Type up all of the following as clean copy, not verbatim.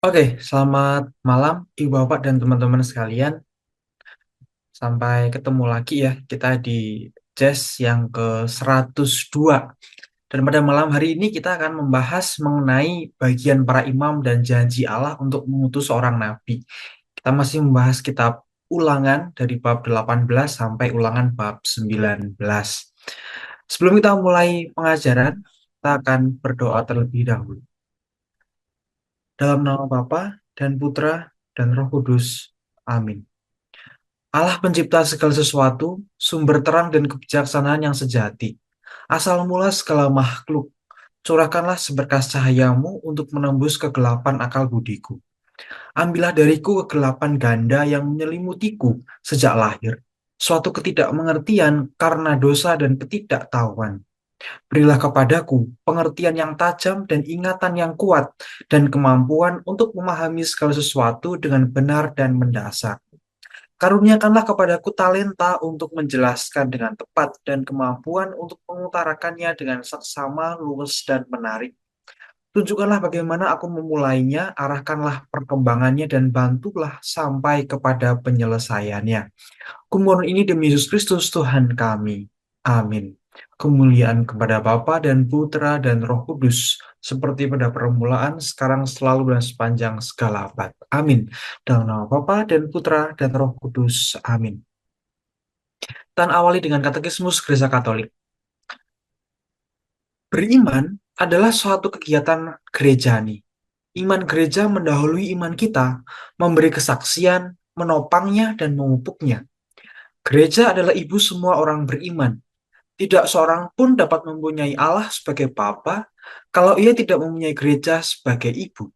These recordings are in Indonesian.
Oke, selamat malam Ibu Bapak dan teman-teman sekalian. Sampai ketemu lagi ya kita di Jazz yang ke-102. Dan pada malam hari ini kita akan membahas mengenai bagian para imam dan janji Allah untuk mengutus seorang nabi. Kita masih membahas kitab Ulangan dari bab 18 sampai Ulangan bab 19. Sebelum kita mulai pengajaran, kita akan berdoa terlebih dahulu. Dalam nama Bapa dan Putra dan Roh Kudus. Amin. Allah pencipta segala sesuatu, sumber terang dan kebijaksanaan yang sejati. Asal mula segala makhluk, curahkanlah seberkas cahayamu untuk menembus kegelapan akal budiku. Ambillah dariku kegelapan ganda yang menyelimutiku sejak lahir, suatu ketidakmengertian karena dosa dan ketidaktahuan. Berilah kepadaku pengertian yang tajam dan ingatan yang kuat, dan kemampuan untuk memahami segala sesuatu dengan benar dan mendasar. Karuniakanlah kepadaku talenta untuk menjelaskan dengan tepat dan kemampuan untuk mengutarakannya dengan seksama, luwes, dan menarik. Tunjukkanlah bagaimana aku memulainya, arahkanlah perkembangannya, dan bantulah sampai kepada penyelesaiannya. Kumohon ini demi Yesus Kristus Tuhan kami. Amin. Kemuliaan kepada Bapa dan Putra dan Roh Kudus, seperti pada permulaan, sekarang, selalu, dan sepanjang segala abad. Amin. Dalam nama Bapa dan Putra dan Roh Kudus. Amin. Kita awali dengan katekismus Gereja Katolik. Beriman adalah suatu kegiatan gerejani. Iman gereja mendahului iman kita, memberi kesaksian, menopangnya, dan memupuknya. Gereja adalah ibu semua orang beriman. Tidak seorang pun dapat mempunyai Allah sebagai Bapa kalau ia tidak mempunyai gereja sebagai ibu.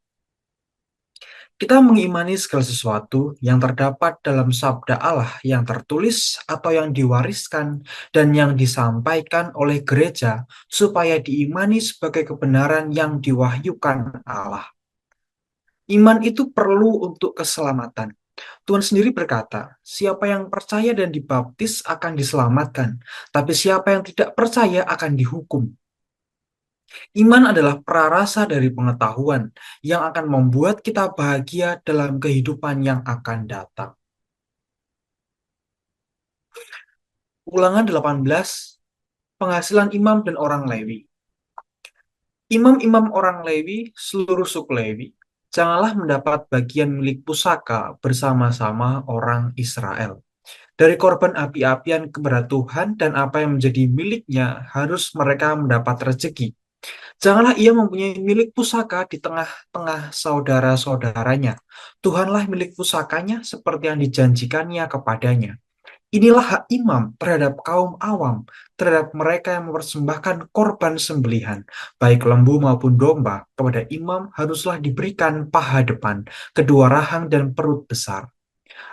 Kita mengimani segala sesuatu yang terdapat dalam sabda Allah yang tertulis atau yang diwariskan dan yang disampaikan oleh gereja supaya diimani sebagai kebenaran yang diwahyukan Allah. Iman itu perlu untuk keselamatan. Tuhan sendiri berkata, siapa yang percaya dan dibaptis akan diselamatkan, tapi siapa yang tidak percaya akan dihukum. Iman adalah prarasa dari pengetahuan yang akan membuat kita bahagia dalam kehidupan yang akan datang. Ulangan 18, penghasilan imam dan orang Lewi. Imam-imam orang Lewi, seluruh suku Lewi, janganlah mendapat bagian milik pusaka bersama-sama orang Israel. Dari korban api-apian kepada Tuhan dan apa yang menjadi miliknya harus mereka mendapat rezeki. Janganlah ia mempunyai milik pusaka di tengah-tengah saudara-saudaranya. Tuhanlah milik pusakanya seperti yang dijanjikannya kepadanya. Inilah hak imam terhadap kaum awam, terhadap mereka yang mempersembahkan korban sembelihan, baik lembu maupun domba. Kepada imam haruslah diberikan paha depan, kedua rahang dan perut besar.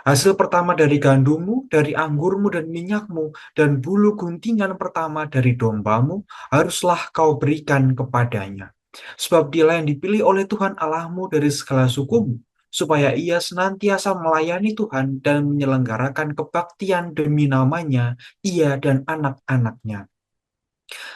Hasil pertama dari gandummu, dari anggurmu dan minyakmu, dan bulu guntingan pertama dari dombamu, haruslah kau berikan kepadanya. Sebab dialah yang dipilih oleh Tuhan Allahmu dari segala sukumu, supaya ia senantiasa melayani Tuhan dan menyelenggarakan kebaktian demi namanya, ia dan anak-anaknya.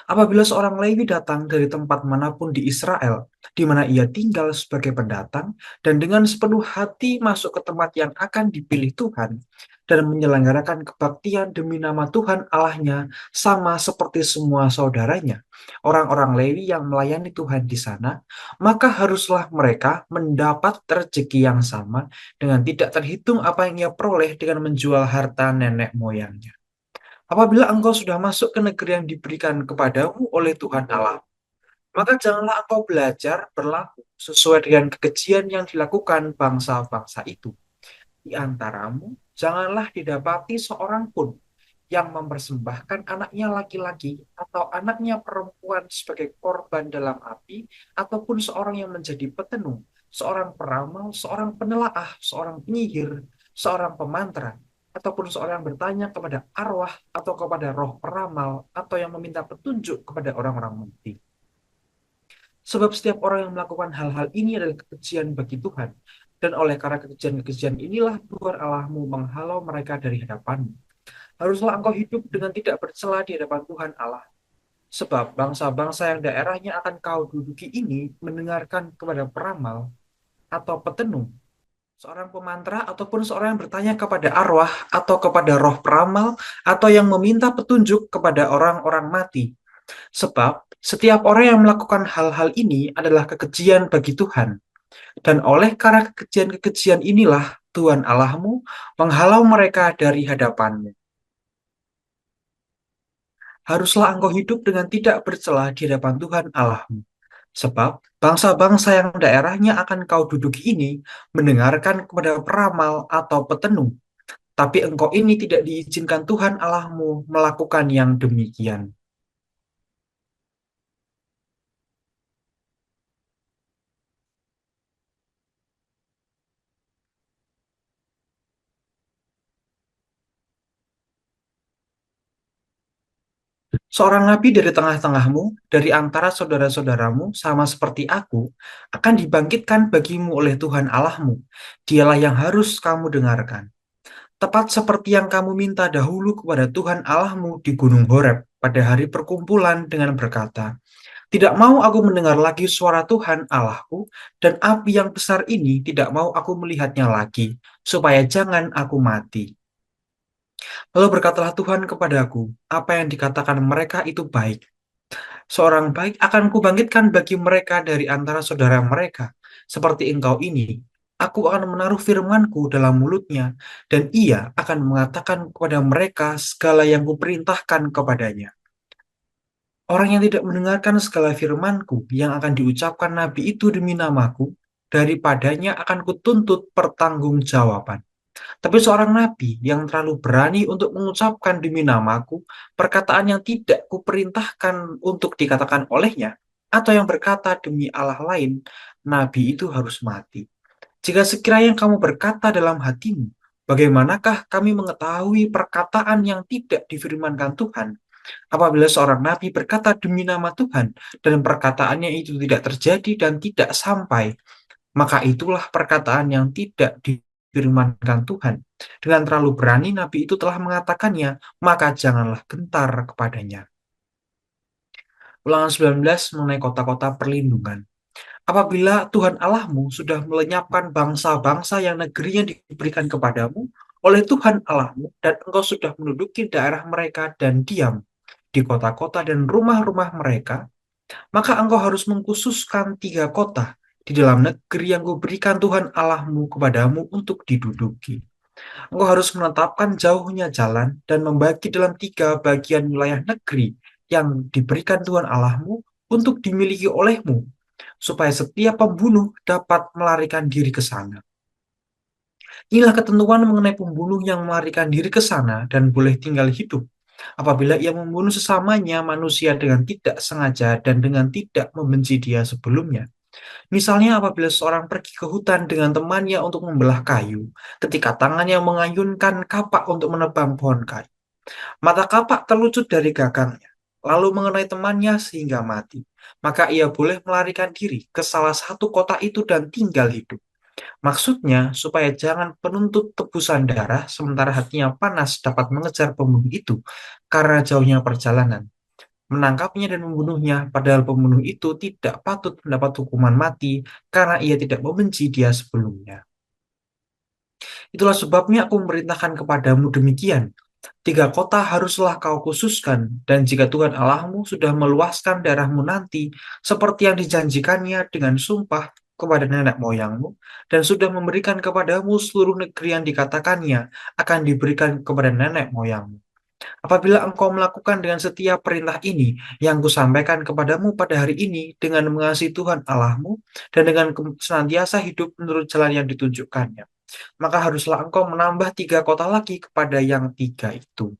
Apabila seorang Lewi datang dari tempat manapun di Israel, di mana ia tinggal sebagai pendatang, dan dengan sepenuh hati masuk ke tempat yang akan dipilih Tuhan, dan menyelenggarakan kebaktian demi nama Tuhan Allahnya, sama seperti semua saudaranya, orang-orang Lewi yang melayani Tuhan di sana, maka haruslah mereka mendapat rezeki yang sama, dengan tidak terhitung apa yang ia peroleh dengan menjual harta nenek moyangnya. Apabila engkau sudah masuk ke negeri yang diberikan kepadamu oleh Tuhan Allah, maka janganlah engkau belajar berlaku sesuai dengan kekejian yang dilakukan bangsa-bangsa itu. Di antaramu, janganlah didapati seorang pun yang mempersembahkan anaknya laki-laki atau anaknya perempuan sebagai korban dalam api, ataupun seorang yang menjadi petenung, seorang peramal, seorang penelaah, seorang penyihir, seorang pemantra, ataupun seorang yang bertanya kepada arwah atau kepada roh peramal, atau yang meminta petunjuk kepada orang-orang mati. Sebab setiap orang yang melakukan hal-hal ini adalah kekejian bagi Tuhan, dan oleh karena kekejian-kekejian inilah Tuhan Allahmu menghalau mereka dari hadapanmu. Haruslah engkau hidup dengan tidak bercela di hadapan Tuhan Allah. Sebab bangsa-bangsa yang daerahnya akan kau duduki ini mendengarkan kepada peramal, atau petenung, seorang pemantra ataupun seorang yang bertanya kepada arwah atau kepada roh peramal atau yang meminta petunjuk kepada orang-orang mati. Sebab setiap orang yang melakukan hal-hal ini adalah kekejian bagi Tuhan. Dan oleh karena kekejian-kekejian inilah Tuhan Allahmu menghalau mereka dari hadapanmu. Haruslah engkau hidup dengan tidak bercela di hadapan Tuhan Allahmu. Sebab bangsa-bangsa yang daerahnya akan kau duduki ini mendengarkan kepada peramal atau petenung, tapi engkau ini tidak diizinkan Tuhan Allahmu melakukan yang demikian. Seorang nabi dari tengah-tengahmu, dari antara saudara-saudaramu, sama seperti aku, akan dibangkitkan bagimu oleh Tuhan Allahmu. Dialah yang harus kamu dengarkan. Tepat seperti yang kamu minta dahulu kepada Tuhan Allahmu di Gunung Horeb pada hari perkumpulan dengan berkata, tidak mau aku mendengar lagi suara Tuhan Allahku, dan api yang besar ini tidak mau aku melihatnya lagi, supaya jangan aku mati. Lalu berkatalah Tuhan kepadaku, apa yang dikatakan mereka itu baik. Seorang baik akan kubangkitkan bagi mereka dari antara saudara mereka, seperti engkau ini. Aku akan menaruh firmanku dalam mulutnya, dan ia akan mengatakan kepada mereka segala yang kuperintahkan kepadanya. Orang yang tidak mendengarkan segala firmanku yang akan diucapkan nabi itu demi namaku, daripadanya akan kutuntut pertanggungjawaban. Tapi seorang nabi yang terlalu berani untuk mengucapkan demi namaku perkataan yang tidak kuperintahkan untuk dikatakan olehnya, atau yang berkata demi Allah lain, nabi itu harus mati. Jika sekiranya kamu berkata dalam hatimu, bagaimanakah kami mengetahui perkataan yang tidak difirmankan Tuhan? Apabila seorang nabi berkata demi nama Tuhan, dan perkataannya itu tidak terjadi dan tidak sampai, maka itulah perkataan yang tidak difirmankan Tuhan. Dengan terlalu berani nabi itu telah mengatakannya, maka janganlah gentar kepadanya. Ulangan 19 mengenai kota-kota perlindungan. Apabila Tuhan Allahmu sudah melenyapkan bangsa-bangsa yang negerinya diberikan kepadamu oleh Tuhan Allahmu, dan engkau sudah menduduki daerah mereka dan diam di kota-kota dan rumah-rumah mereka, maka engkau harus mengkhususkan 3 kota di dalam negeri yang kuberikan Tuhan Allahmu kepadamu untuk diduduki. Engkau harus menetapkan jauhnya jalan dan membagi dalam 3 bagian wilayah negeri yang diberikan Tuhan Allahmu untuk dimiliki olehmu, supaya setiap pembunuh dapat melarikan diri ke sana. Inilah ketentuan mengenai pembunuh yang melarikan diri ke sana dan boleh tinggal hidup apabila ia membunuh sesamanya manusia dengan tidak sengaja dan dengan tidak membenci dia sebelumnya. Misalnya apabila seorang pergi ke hutan dengan temannya untuk membelah kayu, ketika tangannya mengayunkan kapak untuk menebang pohon kayu. Mata kapak terlucut dari gagangnya, lalu mengenai temannya sehingga mati. Maka ia boleh melarikan diri ke salah satu kota itu dan tinggal hidup. Maksudnya, supaya jangan penuntut tebusan darah sementara hatinya panas dapat mengejar pembunuh itu karena jauhnya perjalanan, menangkapnya dan membunuhnya, padahal pembunuh itu tidak patut mendapat hukuman mati karena ia tidak membenci dia sebelumnya. Itulah sebabnya aku memerintahkan kepadamu demikian. 3 kota haruslah kau khususkan, dan jika Tuhan Allahmu sudah meluaskan daerahmu nanti, seperti yang dijanjikannya dengan sumpah kepada nenek moyangmu, dan sudah memberikan kepadamu seluruh negeri yang dikatakannya akan diberikan kepada nenek moyangmu. Apabila engkau melakukan dengan setia perintah ini yang kusampaikan kepadamu pada hari ini dengan mengasihi Tuhan Allahmu dan dengan senantiasa hidup menurut jalan yang ditunjukkannya, maka haruslah engkau menambah 3 kota lagi kepada yang 3 itu,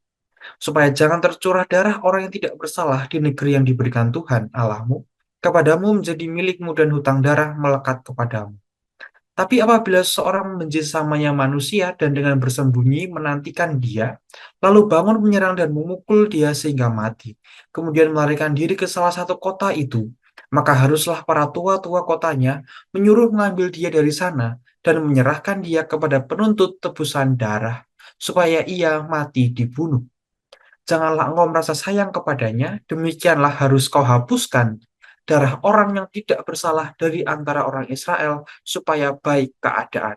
supaya jangan tercurah darah orang yang tidak bersalah di negeri yang diberikan Tuhan Allahmu kepadamu menjadi milikmu dan hutang darah melekat kepadamu. Tapi apabila seorang membenci sesamanya manusia dan dengan bersembunyi menantikan dia, lalu bangun menyerang dan memukul dia sehingga mati, kemudian melarikan diri ke salah satu kota itu, maka haruslah para tua-tua kotanya menyuruh mengambil dia dari sana dan menyerahkan dia kepada penuntut tebusan darah, supaya ia mati dibunuh. Janganlah engkau merasa sayang kepadanya, demikianlah harus kau hapuskan darah orang yang tidak bersalah dari antara orang Israel supaya baik keadaan.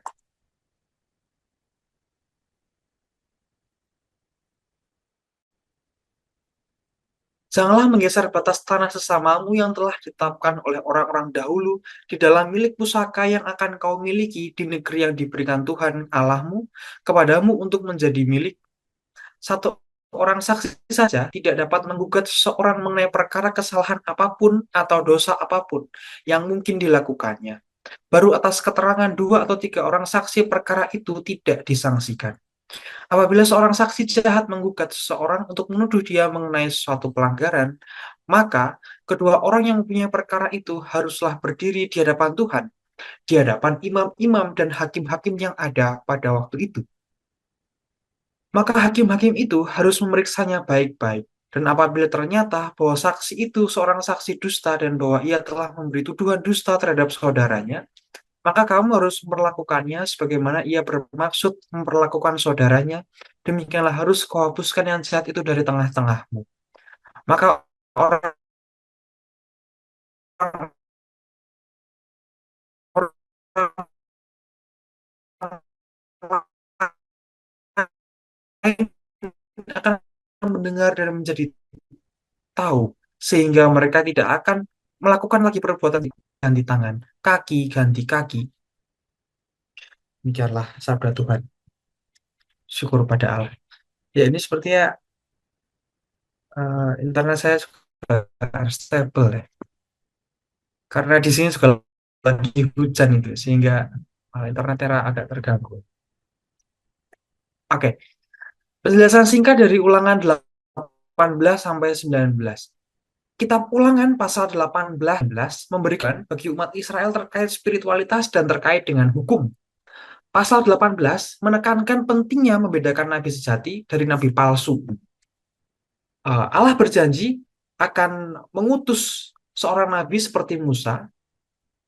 Janganlah menggeser batas tanah sesamamu yang telah ditetapkan oleh orang-orang dahulu di dalam milik pusaka yang akan kau miliki di negeri yang diberikan Tuhan Allahmu kepadamu untuk menjadi milik. Satu orang saksi saja tidak dapat menggugat seseorang mengenai perkara kesalahan apapun atau dosa apapun yang mungkin dilakukannya. Baru atas keterangan dua atau tiga orang saksi perkara itu tidak disangsikan. Apabila seorang saksi jahat menggugat seseorang untuk menuduh dia mengenai suatu pelanggaran, maka kedua orang yang mempunyai perkara itu haruslah berdiri di hadapan Tuhan, di hadapan imam-imam dan hakim-hakim yang ada pada waktu itu. Maka hakim-hakim itu harus memeriksanya baik-baik. Dan apabila ternyata bahwa saksi itu seorang saksi dusta dan bahwa ia telah memberi tuduhan dusta terhadap saudaranya, maka kamu harus memperlakukannya sebagaimana ia bermaksud memperlakukan saudaranya. Demikianlah harus kau hapuskan yang jahat itu dari tengah-tengahmu. Maka orang orang lain akan mendengar dan menjadi tahu, sehingga mereka tidak akan melakukan lagi perbuatan ganti tangan, kaki ganti kaki. Demikianlah sabda Tuhan. Syukur pada Allah. Ya ini sepertinya internet saya juga stable ya. Karena di sini juga lagi hujan itu, sehingga internet agak terganggu. Oke, penjelasan singkat dari Ulangan 18 sampai 19. Kitab Ulangan pasal 18 memberikan bagi umat Israel terkait spiritualitas dan terkait dengan hukum. Pasal 18 menekankan pentingnya membedakan nabi sejati dari nabi palsu. Allah berjanji akan mengutus seorang nabi seperti Musa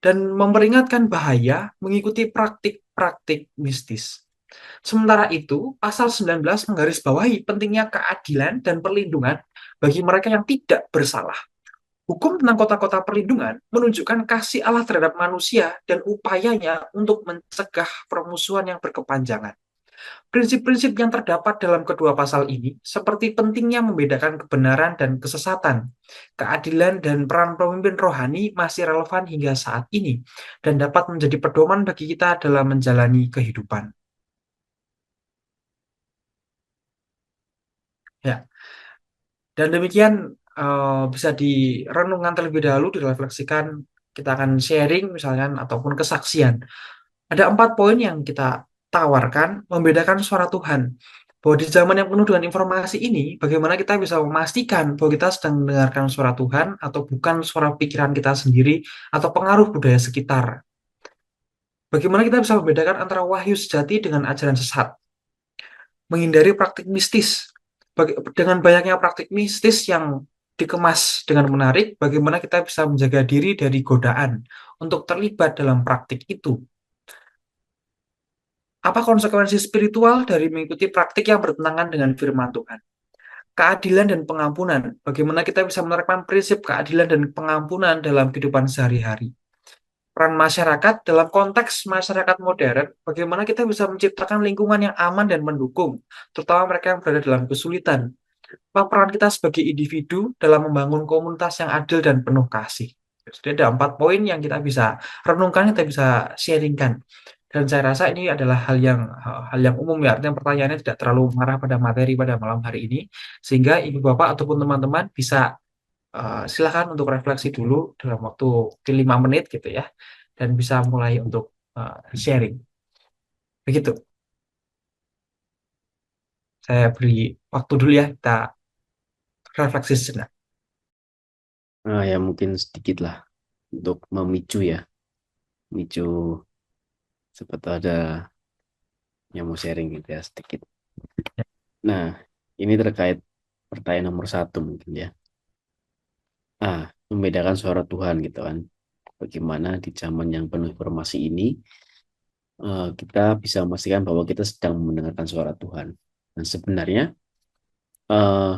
dan memperingatkan bahaya mengikuti praktik-praktik mistis. Sementara itu, pasal 19 menggarisbawahi pentingnya keadilan dan perlindungan bagi mereka yang tidak bersalah. Hukum tentang kota-kota perlindungan menunjukkan kasih Allah terhadap manusia dan upayanya untuk mencegah permusuhan yang berkepanjangan. Prinsip-prinsip yang terdapat dalam kedua pasal ini, seperti pentingnya membedakan kebenaran dan kesesatan, keadilan dan peran pemimpin rohani masih relevan hingga saat ini, dan dapat menjadi pedoman bagi kita dalam menjalani kehidupan. Ya, dan demikian bisa direnungkan terlebih dahulu, direfleksikan, kita akan sharing misalkan, ataupun kesaksian. Ada 4 poin yang kita tawarkan, membedakan suara Tuhan. Bahwa di zaman yang penuh dengan informasi ini, bagaimana kita bisa memastikan bahwa kita sedang mendengarkan suara Tuhan atau bukan suara pikiran kita sendiri atau pengaruh budaya sekitar. Bagaimana kita bisa membedakan antara wahyu sejati dengan ajaran sesat. Menghindari praktik mistis. Dengan banyaknya praktik mistis yang dikemas dengan menarik, bagaimana kita bisa menjaga diri dari godaan untuk terlibat dalam praktik itu. Apa konsekuensi spiritual dari mengikuti praktik yang bertentangan dengan firman Tuhan? Keadilan dan pengampunan. Bagaimana kita bisa menerapkan prinsip keadilan dan pengampunan dalam kehidupan sehari-hari? Peran masyarakat dalam konteks masyarakat modern, bagaimana kita bisa menciptakan lingkungan yang aman dan mendukung, terutama mereka yang berada dalam kesulitan. Apa peran kita sebagai individu dalam membangun komunitas yang adil dan penuh kasih? Jadi ada 4 poin yang kita bisa renungkan, kita bisa sharingkan. Dan saya rasa ini adalah hal yang umum ya, artinya pertanyaannya tidak terlalu mengarah pada materi pada malam hari ini, sehingga ibu bapak ataupun teman-teman bisa silakan untuk refleksi dulu dalam waktu 5 menit gitu ya, dan bisa mulai untuk sharing. Begitu, saya beri waktu dulu ya, kita refleksi sejenak. Ya mungkin sedikit lah untuk memicu ya, memicu seperti ada yang mau sharing gitu ya sedikit. Nah, ini terkait pertanyaan nomor satu mungkin ya. Membedakan suara Tuhan gitu kan. Bagaimana di zaman yang penuh informasi ini kita bisa memastikan bahwa kita sedang mendengarkan suara Tuhan. Dan sebenarnya eh,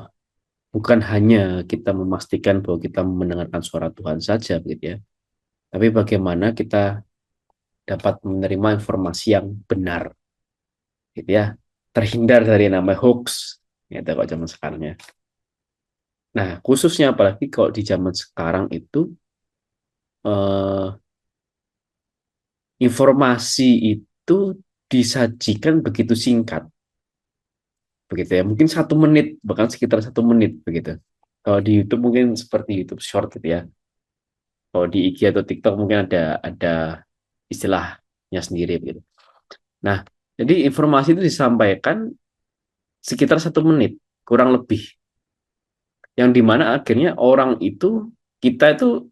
bukan hanya kita memastikan bahwa kita mendengarkan suara Tuhan saja, begitu ya, tapi bagaimana kita dapat menerima informasi yang benar, gitu ya, terhindar dari namanya hoax, gitu kalau zaman sekarang ya. Nah, khususnya apalagi kalau di zaman sekarang itu eh, informasi itu disajikan begitu singkat, begitu ya, mungkin 1 menit, bahkan sekitar 1 menit, begitu. Kalau di YouTube mungkin seperti YouTube Short gitu ya. Kalau di IG atau TikTok mungkin ada istilahnya sendiri, begitu. Nah, jadi informasi itu disampaikan sekitar 1 menit, kurang lebih, yang dimana akhirnya orang itu, kita itu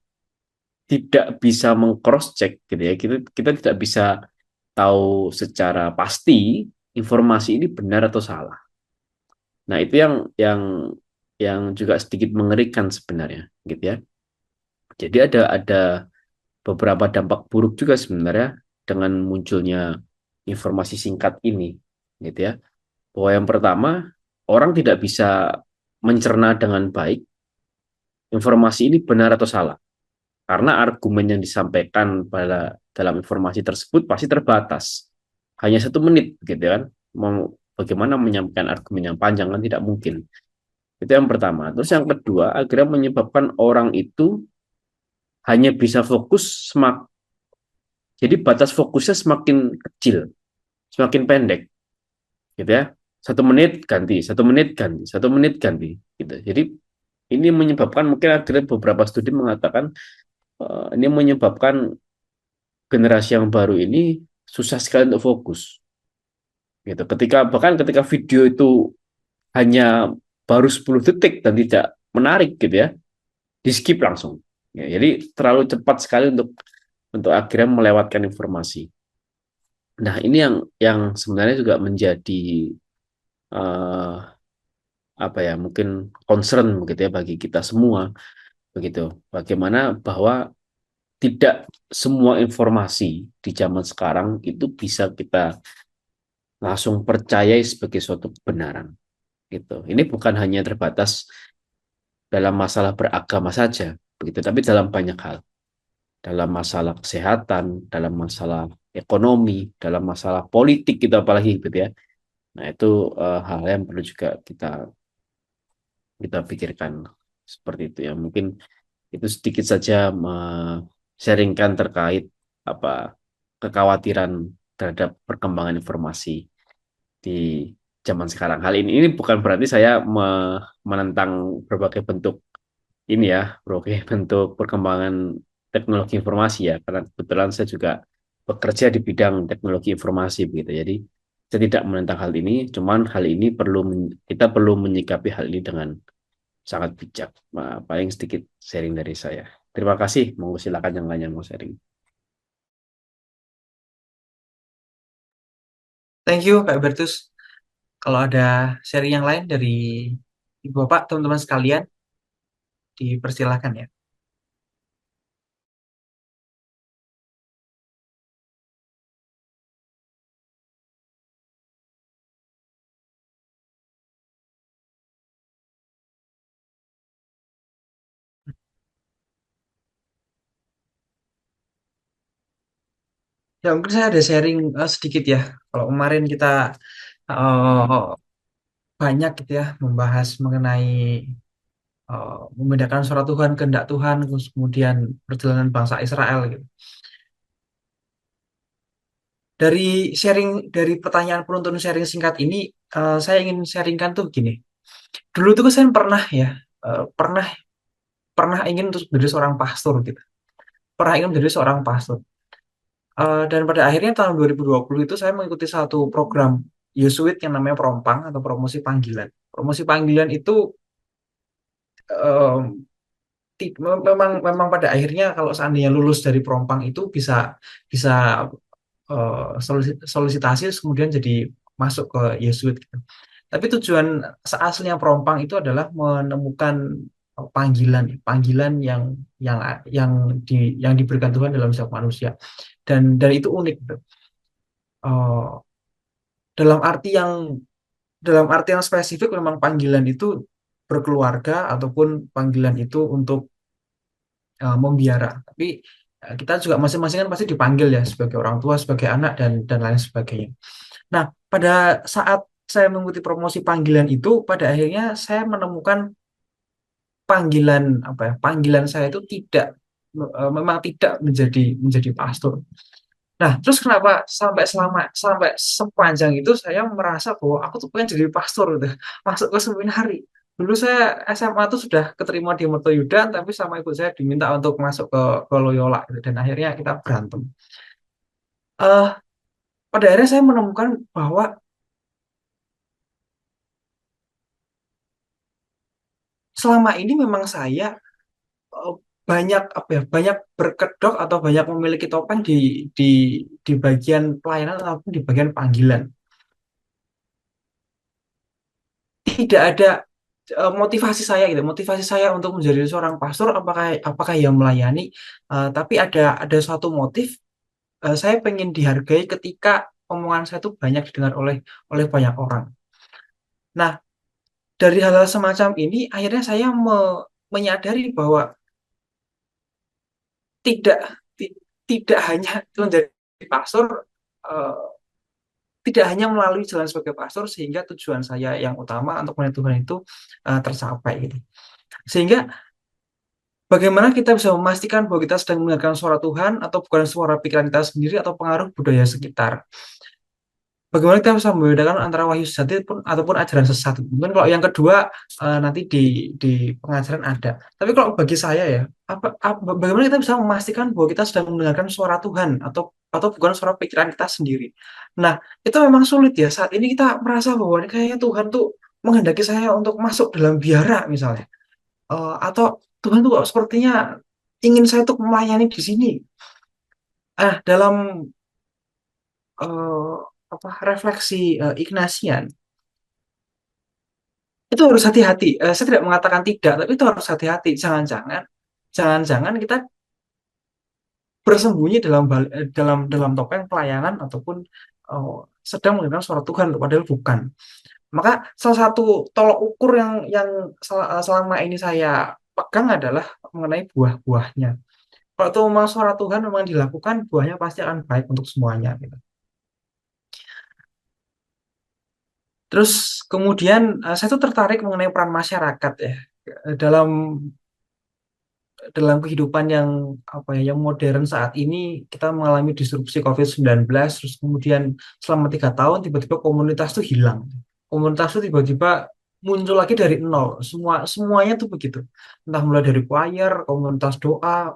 tidak bisa mengcross check gitu ya, kita tidak bisa tahu secara pasti informasi ini benar atau salah. Nah, itu yang juga sedikit mengerikan sebenarnya, gitu ya. Jadi ada beberapa dampak buruk juga sebenarnya dengan munculnya informasi singkat ini, gitu ya. Bahwa yang pertama, orang tidak bisa mencerna dengan baik informasi ini benar atau salah, karena argumen yang disampaikan pada dalam informasi tersebut pasti terbatas, hanya 1 menit, gitu kan. Mau bagaimana menyampaikan argumen yang panjang kan tidak mungkin. Itu yang pertama. Terus yang kedua, akhirnya menyebabkan orang itu hanya bisa fokus jadi batas fokusnya semakin kecil, semakin pendek, gitu ya. 1 menit ganti, 1 menit ganti, 1 menit ganti, gitu. Jadi ini menyebabkan, mungkin akhirnya beberapa studi mengatakan ini menyebabkan generasi yang baru ini susah sekali untuk fokus, gitu. Bahkan ketika video itu hanya baru 10 detik dan tidak menarik, gitu ya, di skip langsung. Ya, jadi terlalu cepat sekali untuk akhirnya melewatkan informasi. Nah, ini yang sebenarnya juga menjadi uh, apa ya, mungkin concern begitu ya bagi kita semua, begitu. Bagaimana bahwa tidak semua informasi di zaman sekarang itu bisa kita langsung percayai sebagai suatu kebenaran, gitu. Ini bukan hanya terbatas dalam masalah beragama saja, begitu, tapi dalam banyak hal, dalam masalah kesehatan, dalam masalah ekonomi, dalam masalah politik kita apalagi, gitu ya. Nah, itu hal yang perlu juga kita kita pikirkan seperti itu ya. Mungkin itu sedikit saja sharingkan terkait apa kekhawatiran terhadap perkembangan informasi di zaman sekarang. Hal ini bukan berarti saya menentang berbagai bentuk ini ya, berbagai bentuk perkembangan teknologi informasi ya, karena kebetulan saya juga bekerja di bidang teknologi informasi begitu. Jadi saya tidak menentang hal ini, cuman hal ini kita perlu menyikapi hal ini dengan sangat bijak. Nah, paling sedikit sharing dari saya. Terima kasih, mau silakan yang lain yang mau sharing. Thank you, Kak Bertus. Kalau ada seri yang lain dari Ibu Bapak, teman-teman sekalian, dipersilahkan ya. Ya, mungkin saya ada sharing sedikit ya. Kalau kemarin kita eh, banyak gitu ya membahas mengenai membedakan suara Tuhan, kehendak Tuhan, terus kemudian perjalanan bangsa Israel gitu. Dari pertanyaan penonton sharing singkat ini, saya ingin sharingkan tuh begini. Dulu tuh saya pernah ya, pernah pernah ingin untuk menjadi seorang pastor gitu. Pernah ingin menjadi seorang pastor. Dan pada akhirnya tahun 2020 itu saya mengikuti satu program Yesuit yang namanya Prompang atau Promosi Panggilan. Promosi Panggilan itu em, memang memang pada akhirnya kalau seandainya lulus dari Prompang itu bisa bisa solisitasi terus kemudian jadi masuk ke Yesuit gitu. Tapi tujuan seaslinya Perompang itu adalah menemukan panggilan, panggilan yang yang yang diberikan Tuhan dalam setiap manusia. Dan itu unik gitu. Eh, dalam arti yang dalam arti yang spesifik memang panggilan itu berkeluarga ataupun panggilan itu untuk membiara. Tapi kita juga masing-masing kan pasti dipanggil ya sebagai orang tua, sebagai anak dan lain sebagainya. Nah, pada saat saya mengikuti promosi panggilan itu, pada akhirnya saya menemukan panggilan apa ya? Panggilan saya itu tidak memang tidak menjadi pastor. Nah, terus kenapa sampai sepanjang itu saya merasa bahwa aku tuh pengen jadi pastor gitu. Masuk ke seminari. Dulu saya SMA tuh sudah keterima di Mertoyudan, tapi sama ibu saya diminta untuk masuk ke Loyola gitu. Dan akhirnya kita berantem. eh Pada akhirnya saya menemukan bahwa selama ini memang saya eh, banyak apa ya, banyak berkedok atau banyak memiliki topeng di di bagian pelayanan ataupun di bagian panggilan. Tidak ada motivasi saya gitu, motivasi saya untuk menjadi seorang pastor apakah apakah yang melayani, tapi ada suatu motif, saya pengen dihargai ketika omongan saya itu banyak didengar oleh oleh banyak orang. Nah, dari hal-hal semacam ini akhirnya saya menyadari bahwa tidak ti- tidak hanya menjadi pastor, eh, tidak hanya melalui jalan sebagai pastor sehingga tujuan saya yang utama untuk melayani Tuhan itu tercapai gitu. Sehingga bagaimana kita bisa memastikan bahwa kita sedang mendengarkan suara Tuhan atau bukan suara pikiran kita sendiri atau pengaruh budaya sekitar? Bagaimana kita bisa membedakan antara wahyu sejati pun ataupun ajaran sesat? Mungkin kalau yang kedua nanti di pengajaran ada. Tapi kalau bagi saya ya, bagaimana kita bisa memastikan bahwa kita sedang mendengarkan suara Tuhan atau bukan suara pikiran kita sendiri? Nah, itu memang sulit ya. Saat ini kita merasa bahwa ini kayaknya Tuhan tuh menghendaki saya untuk masuk dalam biara misalnya. Atau Tuhan tuh kok sepertinya ingin saya tuh melayani di sini. Dalam eh, refleksi Ignatian itu harus hati-hati. Saya tidak mengatakan tidak, tapi itu harus hati-hati. Jangan-jangan kita bersembunyi dalam dalam topeng pelayanan ataupun eh, sedang mendengar suara Tuhan, padahal bukan. Maka salah satu tolok ukur yang selama ini saya pegang adalah mengenai buah-buahnya. Kalau itu memang suara Tuhan memang dilakukan, buahnya pasti akan baik untuk semuanya, gitu. Terus kemudian saya tuh tertarik mengenai peran masyarakat ya dalam dalam kehidupan yang apa ya yang modern saat ini. Kita mengalami disrupsi COVID-19, terus kemudian selama 3 tahun tiba-tiba komunitas tuh hilang. Komunitas tuh tiba-tiba muncul lagi dari nol. Semuanya tuh begitu. Entah mulai dari choir, komunitas doa,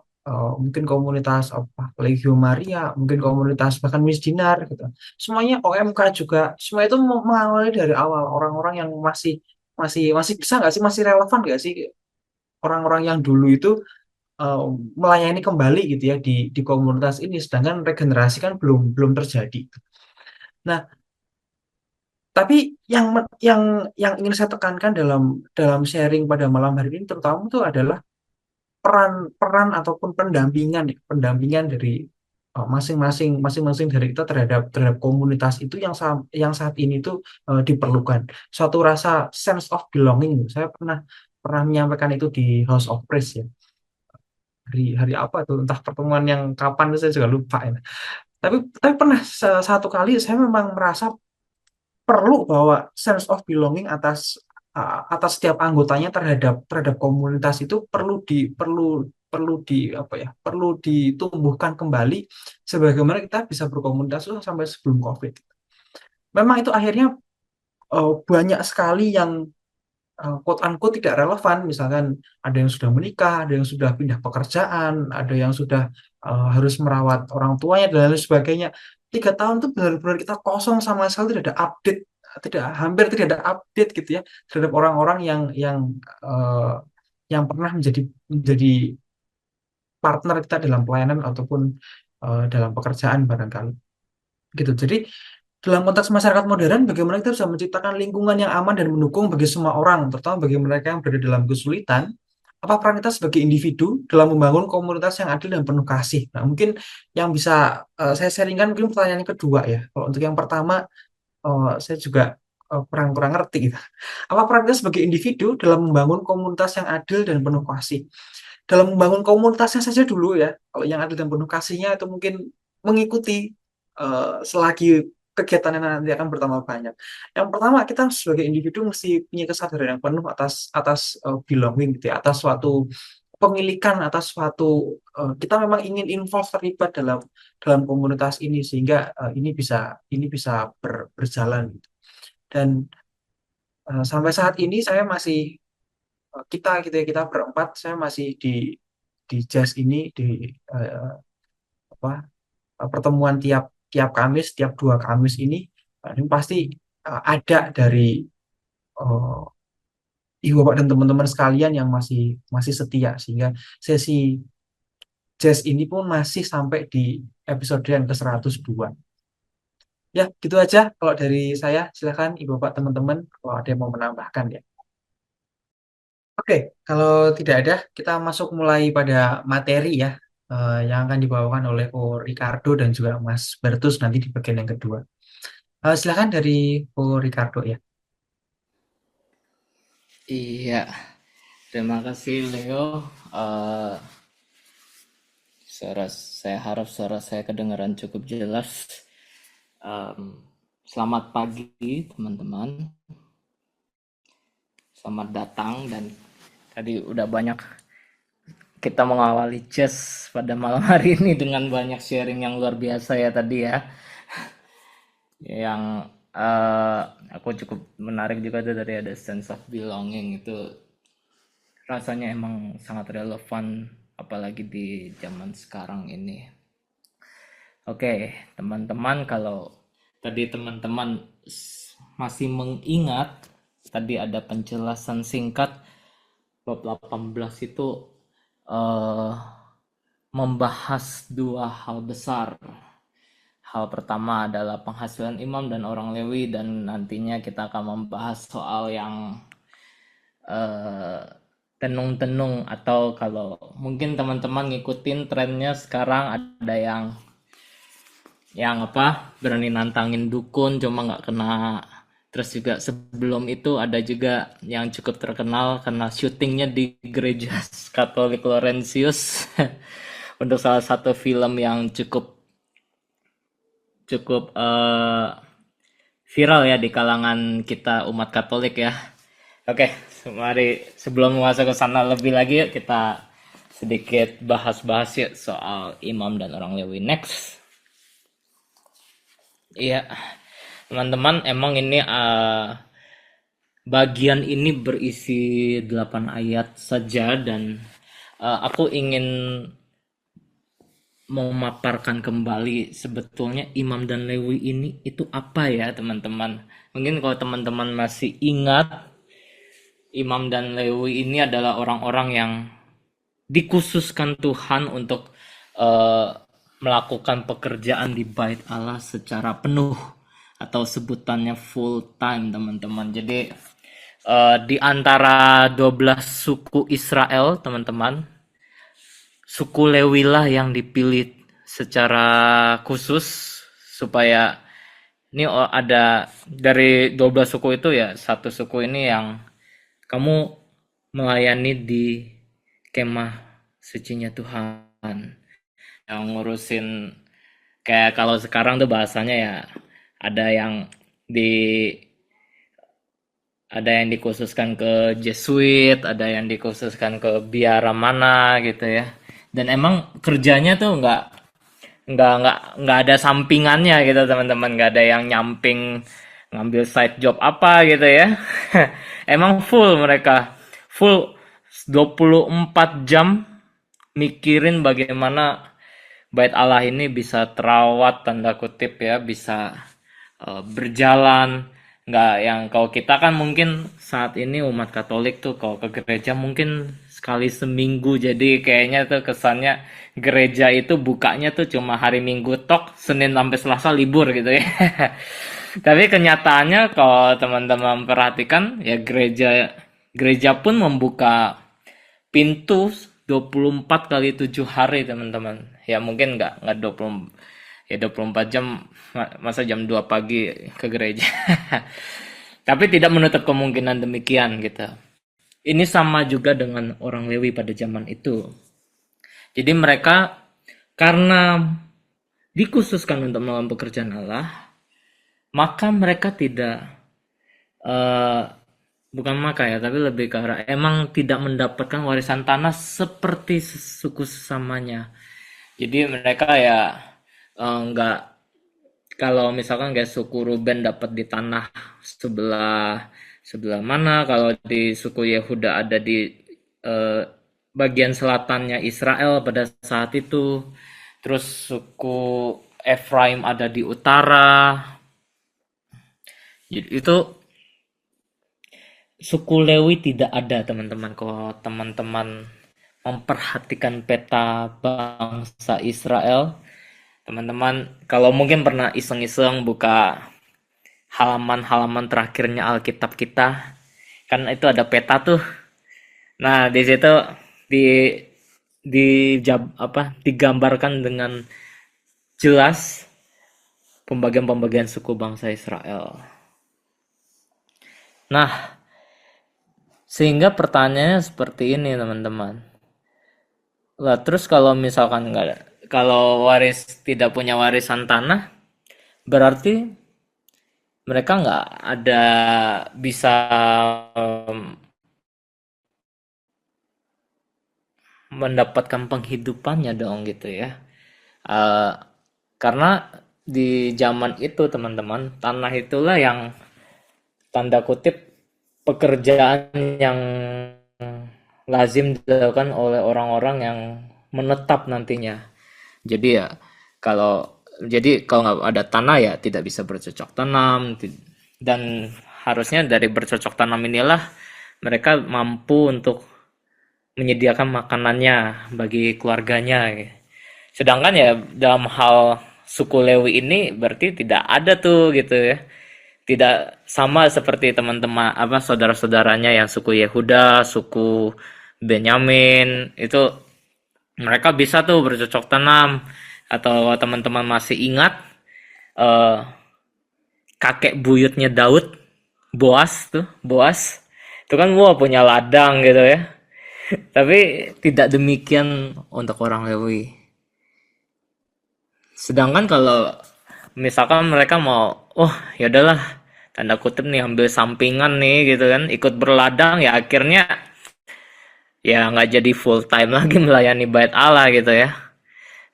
mungkin komunitas apa Legio Maria, mungkin komunitas bahkan Miss Dinar gitu. Semuanya OMK juga. Semua itu mengawali dari awal orang-orang yang masih masih masih bisa nggak sih, masih relevan nggak sih orang-orang yang dulu itu eh, melayani kembali gitu ya di komunitas ini, sedangkan regenerasi kan belum belum terjadi. Nah, tapi yang ingin saya tekankan dalam dalam sharing pada malam hari ini terutama itu adalah peran peran ataupun pendampingan dari masing-masing dari kita terhadap terhadap komunitas itu yang saat ini tuh diperlukan suatu rasa sense of belonging. Saya pernah pernah menyampaikan itu di House of Praise ya, hari hari apa tuh, entah pertemuan yang kapan itu saya juga lupa ya. Tapi pernah satu kali saya memang merasa perlu bahwa sense of belonging atas setiap anggotanya terhadap terhadap komunitas itu perlu di apa ya perlu ditumbuhkan kembali sebagaimana kita bisa berkomunitas itu sampai sebelum COVID. Memang itu akhirnya banyak sekali yang quote unquote tidak relevan. Misalkan ada yang sudah menikah, ada yang sudah pindah pekerjaan, ada yang sudah harus merawat orang tuanya dan lain sebagainya. 3 tahun itu benar-benar kita kosong, sama sekali tidak ada update, hampir tidak ada update gitu ya terhadap orang-orang eh, yang pernah menjadi menjadi partner kita dalam pelayanan ataupun dalam pekerjaan barangkali gitu. Jadi dalam konteks masyarakat modern, bagaimana kita bisa menciptakan lingkungan yang aman dan mendukung bagi semua orang, terutama bagi mereka yang berada dalam kesulitan? Apa peran kita sebagai individu dalam membangun komunitas yang adil dan penuh kasih? Nah, mungkin yang bisa saya sharingkan mungkin pertanyaan kedua ya. Kalau untuk yang pertama, saya juga kurang ngerti gitu. Apa peran kita sebagai individu dalam membangun komunitas yang adil dan penuh kasih? Dalam membangun komunitasnya saja dulu ya, kalau yang adil dan penuh kasihnya itu mungkin mengikuti selagi kegiatannya nanti akan bertambah banyak. Yang pertama, kita sebagai individu mesti punya kesadaran yang penuh atas atas belonging gitu ya, atas suatu pemilikan, atas suatu kita memang ingin involve, terlibat dalam dalam komunitas ini sehingga ini bisa berjalan gitu. Dan sampai saat ini saya masih kita gitu ya, kita berempat, saya masih di jazz ini, di eh, apa pertemuan tiap tiap Kamis, tiap 2 Kamis ini pasti ada dari eh, ibu bapak dan teman-teman sekalian yang masih masih setia, sehingga sesi jazz ini pun masih sampai di episode yang ke 102. Ya, gitu aja kalau dari saya. Silakan ibu bapak teman-teman kalau ada yang mau menambahkan ya. Oke, kalau tidak ada, kita masuk mulai pada materi ya, yang akan dibawakan oleh Ko Ricardo dan juga Mas Bertus nanti di bagian yang kedua. Silakan dari Ko Ricardo ya. Iya, terima kasih Leo. Eh, saya harap suara saya kedengaran cukup jelas. Em, Selamat pagi teman-teman. Selamat datang dan tadi udah banyak kita mengawali chess pada malam hari ini dengan banyak sharing yang luar biasa ya tadi ya. Yang eh, aku cukup menarik juga tuh dari ada sense of belonging itu rasanya emang sangat relevan apalagi di zaman sekarang ini. Oke, teman-teman, kalau tadi teman-teman masih mengingat tadi ada penjelasan singkat bab 18 itu eh, membahas dua hal besar. Hal pertama adalah penghasilan imam dan orang Lewi, dan nantinya kita akan membahas soal yang eh, tenung-tenung, atau kalau mungkin teman-teman ngikutin trennya sekarang ada yang apa berani nantangin dukun cuma nggak kena. Terus juga sebelum itu ada juga yang cukup terkenal karena syutingnya di gereja Katolik Laurentius untuk salah satu film yang cukup cukup viral ya di kalangan kita umat Katolik ya. Oke, mari sebelum masuk ke sana lebih lagi yuk kita sedikit bahas-bahas yuk soal imam dan orang Lewi. Next. Iya, teman-teman, emang ini bagian ini berisi 8 ayat saja, dan aku ingin memaparkan kembali sebetulnya imam dan Lewi ini itu apa ya teman-teman. Mungkin kalau teman-teman masih ingat, imam dan Lewi ini adalah orang-orang yang dikhususkan Tuhan untuk eh, melakukan pekerjaan di bait Allah secara penuh, atau sebutannya full time teman-teman. Jadi di antara 12 suku Israel teman-teman, suku Lewi lah yang dipilih secara khusus supaya ini ada dari 12 suku itu ya, satu suku ini yang kamu melayani di kemah sucinya Tuhan, yang ngurusin kayak kalau sekarang tuh bahasanya ya ada yang di ada yang dikhususkan ke Jesuit, ada yang dikhususkan ke biara mana gitu ya. Dan emang kerjanya tuh nggak ada sampingannya gitu teman-teman, nggak ada yang nyamping ngambil side job apa gitu ya. Emang full, mereka full 24 jam mikirin bagaimana bait Allah ini bisa terawat tanda kutip ya, bisa berjalan. Nggak yang kalau kita kan mungkin saat ini umat Katolik tuh kalau ke gereja mungkin sekali seminggu, jadi kayaknya tuh kesannya gereja itu bukanya tuh cuma hari Minggu tok, Senin sampai Selasa libur gitu ya. Tapi kenyataannya kalau teman-teman perhatikan ya, gereja gereja pun membuka pintu 24 kali 7 hari teman-teman. Ya mungkin nggak 20, ya 24 jam, masa jam 2 pagi ke gereja. Tapi tidak menutup kemungkinan demikian gitu. Ini sama juga dengan orang Lewi pada zaman itu. Jadi mereka karena dikhususkan untuk melakukan pekerjaan Allah, maka mereka tidak eh, bukan maka ya, tapi lebih ke arah emang tidak mendapatkan warisan tanah seperti suku sesamanya. Jadi mereka ya nggak, kalau misalkan kayak suku Ruben dapat di tanah sebelah sebelah mana, kalau di suku Yehuda ada di eh, bagian selatannya Israel pada saat itu, terus suku Efraim ada di utara. Jadi itu suku Lewi tidak ada, teman-teman. Kalau teman-teman memperhatikan peta bangsa Israel, teman-teman kalau mungkin pernah iseng-iseng buka halaman-halaman terakhirnya Alkitab kita, kan itu ada peta tuh. Nah, di situ di digambarkan dengan jelas pembagian-pembagian suku bangsa Israel. Nah, sehingga pertanyaannya seperti ini, teman-teman. Lah, terus kalau misalkan kalau tidak punya warisan tanah, berarti mereka nggak ada bisa mendapatkan penghidupannya dong gitu ya. Uh, karena di zaman itu, teman-teman, tanah itulah yang tanda kutip pekerjaan yang lazim dilakukan oleh orang-orang yang menetap nantinya. Jadi ya kalau nggak ada tanah ya tidak bisa bercocok tanam, dan harusnya dari bercocok tanam inilah mereka mampu untuk menyediakan makanannya bagi keluarganya. Sedangkan ya dalam hal suku Lewi ini berarti tidak ada tuh gitu ya. Tidak sama seperti teman-teman saudara-saudaranya yang suku Yehuda, suku Benyamin, itu mereka bisa tuh bercocok tanam. Atau teman-teman masih ingat eh, kakek buyutnya Daud, Boas itu kan punya ladang gitu ya. Tapi tidak demikian untuk orang Lewi. Sedangkan kalau misalkan mereka mau, ya udahlah, tanda kutip nih, ambil sampingan nih gitu kan, ikut berladang, ya akhirnya ya nggak jadi full time lagi melayani bait Allah gitu ya.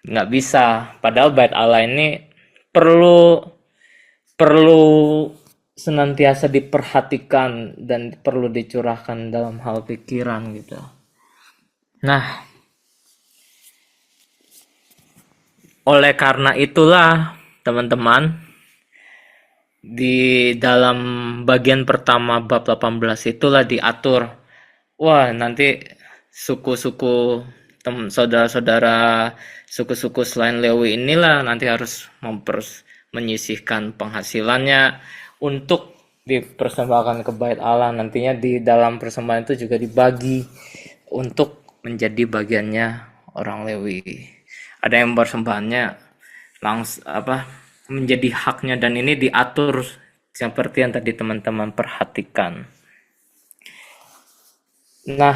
Nggak bisa. Padahal bait Allah ini perlu perlu senantiasa diperhatikan dan perlu dicurahkan dalam hal pikiran gitu. Nah, oleh karena itulah, teman-teman, di dalam bagian pertama bab 18 itulah diatur, nanti suku-suku saudara-saudara suku-suku selain Lewi inilah nanti harus menyisihkan penghasilannya untuk dipersembahkan ke bait Allah. Nantinya di dalam persembahan itu juga dibagi untuk menjadi bagiannya orang Lewi. Ada yang persembahannya langsung menjadi haknya, dan ini diatur seperti yang tadi teman-teman perhatikan. Nah,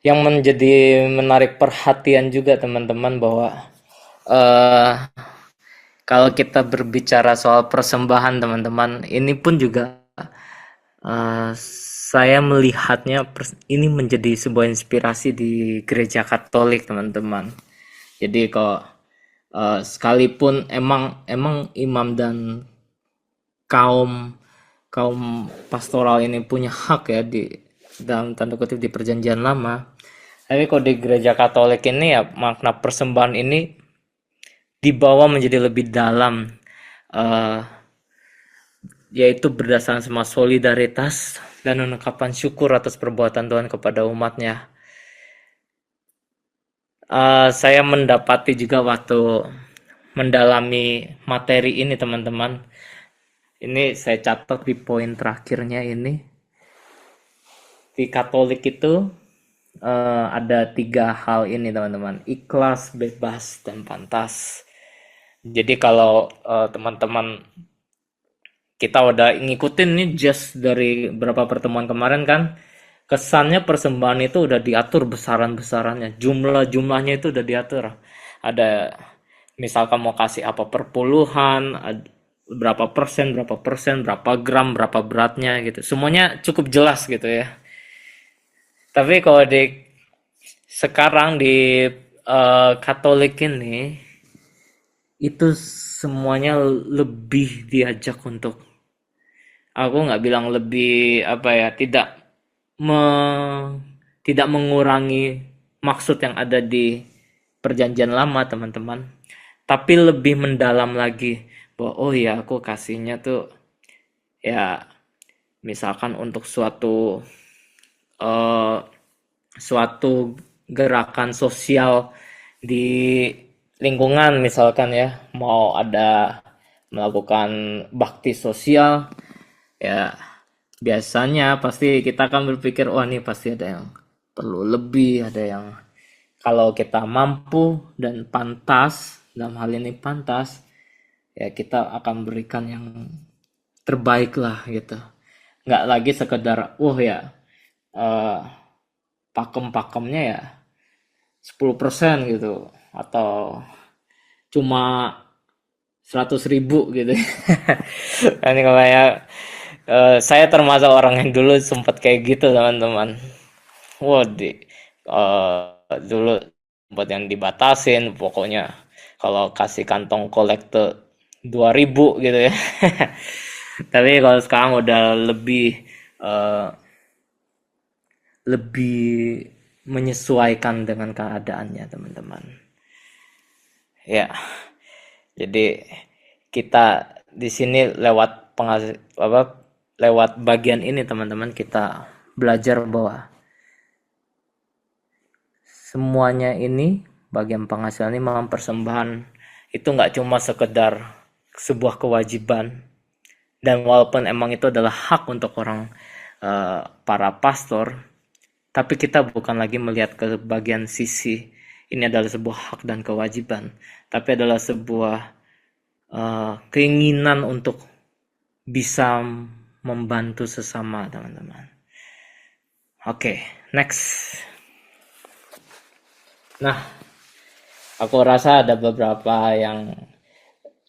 yang menjadi menarik perhatian juga teman-teman bahwa kalau kita berbicara soal persembahan, teman-teman, ini pun juga saya melihatnya ini menjadi sebuah inspirasi di gereja Katolik, teman-teman. Jadi kalau sekalipun emang imam dan kaum pastoral ini punya hak ya di dalam tanda kutip di perjanjian lama, tapi kalau di gereja Katolik ini ya makna persembahan ini dibawa menjadi lebih dalam, yaitu berdasarkan sama solidaritas dan ungkapan syukur atas perbuatan Tuhan kepada umatnya. Saya mendapati juga waktu mendalami materi ini, teman-teman, ini saya catat di poin terakhirnya ini, di Katolik itu ada 3 hal ini, teman-teman: ikhlas, bebas, dan pantas. Jadi kalau teman-teman kita udah ngikutin nih just dari berapa pertemuan kemarin kan, kesannya persembahan itu udah diatur besaran-besarannya, jumlah-jumlahnya itu udah diatur. Ada misalkan mau kasih apa per puluhan, berapa persen, berapa gram, berapa beratnya gitu. Semuanya cukup jelas gitu ya. Tapi kalau di sekarang di Katolik ini itu semuanya lebih diajak untuk, aku nggak bilang lebih apa ya, me- tidak mengurangi maksud yang ada di perjanjian lama teman-teman, tapi lebih mendalam lagi bahwa oh ya aku kasihnya tuh ya misalkan untuk eh, suatu gerakan sosial di lingkungan, misalkan ya mau ada melakukan bakti sosial ya, biasanya pasti kita akan berpikir wah ini pasti ada yang perlu lebih, ada yang kalau kita mampu dan pantas, dalam hal ini pantas, ya kita akan berikan yang terbaik lah gitu. Nggak lagi sekedar wah ya eh, pakem-pakemnya ya 10% gitu, atau cuma 100.000 gitu. Kan kayak saya termasuk orang yang dulu sempat kayak gitu teman-teman. Wah dulu buat yang dibatasin pokoknya kalau kasih kantong kolektor 2.000 gitu ya. Tapi kalau sekarang udah eh, lebih menyesuaikan dengan keadaannya teman-teman. Ya, jadi kita di sini lewat lewat bagian ini teman-teman kita belajar bahwa semuanya ini bagian penghasilan ini memang persembahan itu nggak cuma sekedar sebuah kewajiban, dan walaupun emang itu adalah hak untuk orang para pastor, tapi kita bukan lagi melihat ke bagian sisi ini adalah sebuah hak dan kewajiban, tapi adalah sebuah keinginan untuk bisa membantu sesama teman-teman. Oke, next. Nah, aku rasa ada beberapa yang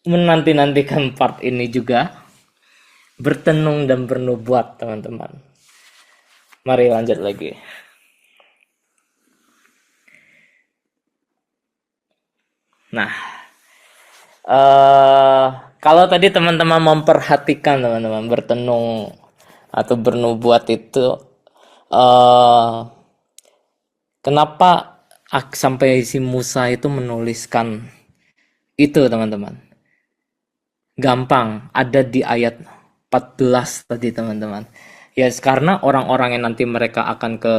menanti-nantikan part ini juga, bertenung dan bernubuat teman-teman. Mari lanjut lagi. Nah, kalau tadi teman-teman memperhatikan teman-teman bertenung atau bernubuat itu, kenapa sampai si Musa itu menuliskan itu teman-teman? Gampang, ada di ayat 14 tadi teman-teman. Ya karena orang-orang yang nanti mereka akan ke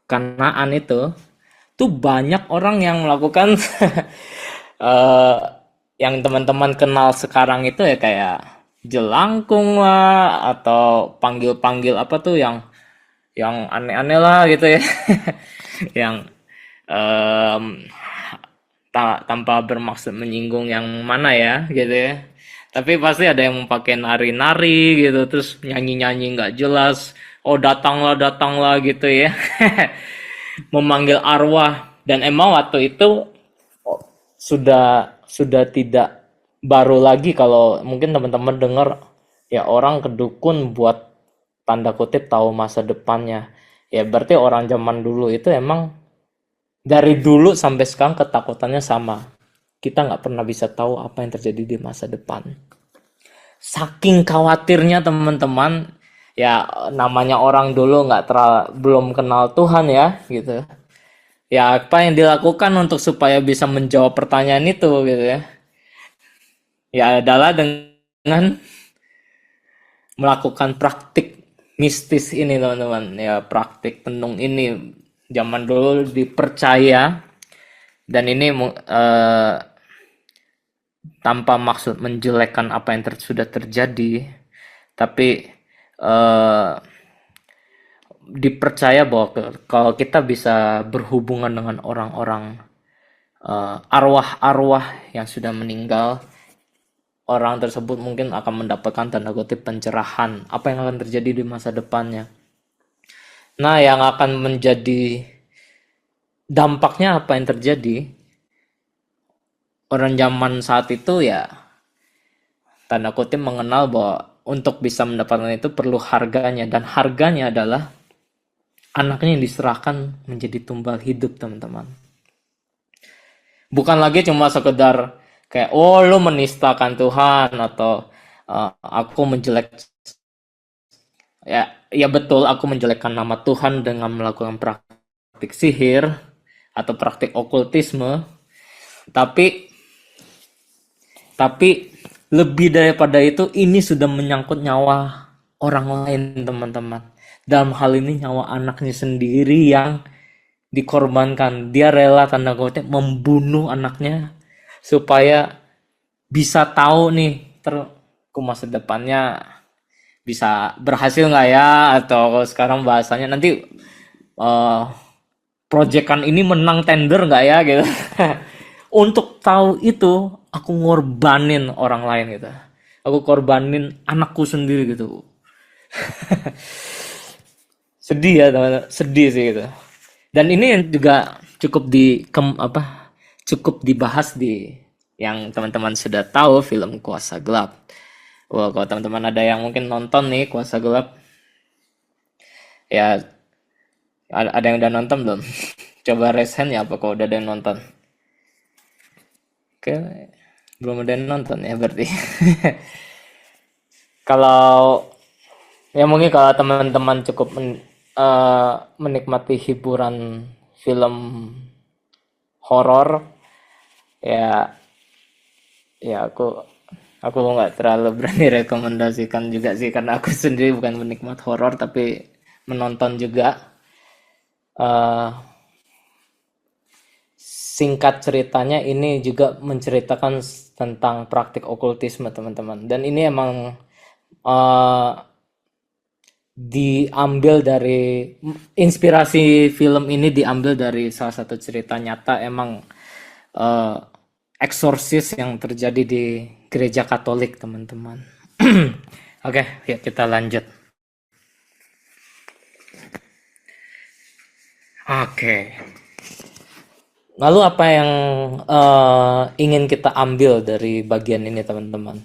Kanaan itu tuh banyak orang yang melakukan yang teman-teman kenal sekarang itu ya kayak jelangkung lah atau panggil-panggil apa tuh yang aneh-aneh lah gitu ya. Yang tanpa bermaksud menyinggung yang mana ya gitu ya, tapi pasti ada yang pakai nari-nari gitu terus nyanyi-nyanyi nggak jelas, oh datanglah gitu ya. Memanggil arwah, dan emang waktu itu sudah tidak baru lagi kalau mungkin teman-teman dengar ya orang ke dukun buat tanda kutip tahu masa depannya. Ya berarti orang zaman dulu itu emang dari dulu sampai sekarang ketakutannya sama. Kita nggak pernah bisa tahu apa yang terjadi di masa depan. Saking khawatirnya teman-teman, ya namanya orang dulu belum kenal Tuhan ya gitu. Ya apa yang dilakukan untuk supaya bisa menjawab pertanyaan itu gitu ya? Ya adalah dengan melakukan praktik mistis ini teman-teman. Ya praktik tenung ini zaman dulu dipercaya, dan ini tanpa maksud menjelekkan apa yang sudah terjadi, tapi dipercaya bahwa kalau kita bisa berhubungan dengan orang-orang arwah-arwah yang sudah meninggal, orang tersebut mungkin akan mendapatkan tanda kutip pencerahan apa yang akan terjadi di masa depannya. Nah, yang akan menjadi dampaknya apa yang terjadi? Orang zaman saat itu ya tanda kutip mengenal bahwa untuk bisa mendapatkan itu perlu harganya, dan harganya adalah anaknya yang diserahkan menjadi tumbal hidup, teman-teman. Bukan lagi cuma sekedar kayak oh lu menistakan Tuhan atau aku menjelek, ya betul, aku menjelekkan nama Tuhan dengan melakukan praktik sihir atau praktik okultisme, tapi lebih daripada itu, ini sudah menyangkut nyawa orang lain, teman-teman. Dalam hal ini nyawa anaknya sendiri yang dikorbankan. Dia rela tanda kutip membunuh anaknya supaya bisa tahu nih masa depannya bisa berhasil nggak ya, atau sekarang bahasanya nanti proyekan ini menang tender nggak ya gitu. Untuk tahu itu aku ngorbanin orang lain gitu, aku korbanin anakku sendiri gitu. Sedih ya teman-teman, sedih sih gitu. Dan ini yang juga cukup dibahas di yang teman-teman sudah tahu, film Kuasa Gelap. Wah, kalau teman-teman ada yang mungkin nonton nih Kuasa Gelap, ya ada yang udah nonton belum? Coba raise hand ya, apa kalau udah ada yang nonton. Oke, belum ada yang nonton ya berarti. Kalau ya mungkin kalau teman-teman cukup menikmati hiburan film horor, ya aku nggak terlalu berani rekomendasikan juga sih, karena aku sendiri bukan penikmat horor tapi menonton juga. Singkat ceritanya, ini juga menceritakan tentang praktik okultisme, teman-teman. Dan ini emang diambil dari inspirasi film ini diambil dari salah satu cerita nyata emang eksorsis yang terjadi di gereja Katolik, teman-teman. Oke, ya kita lanjut. Oke. Lalu apa yang ingin kita ambil dari bagian ini, teman-teman?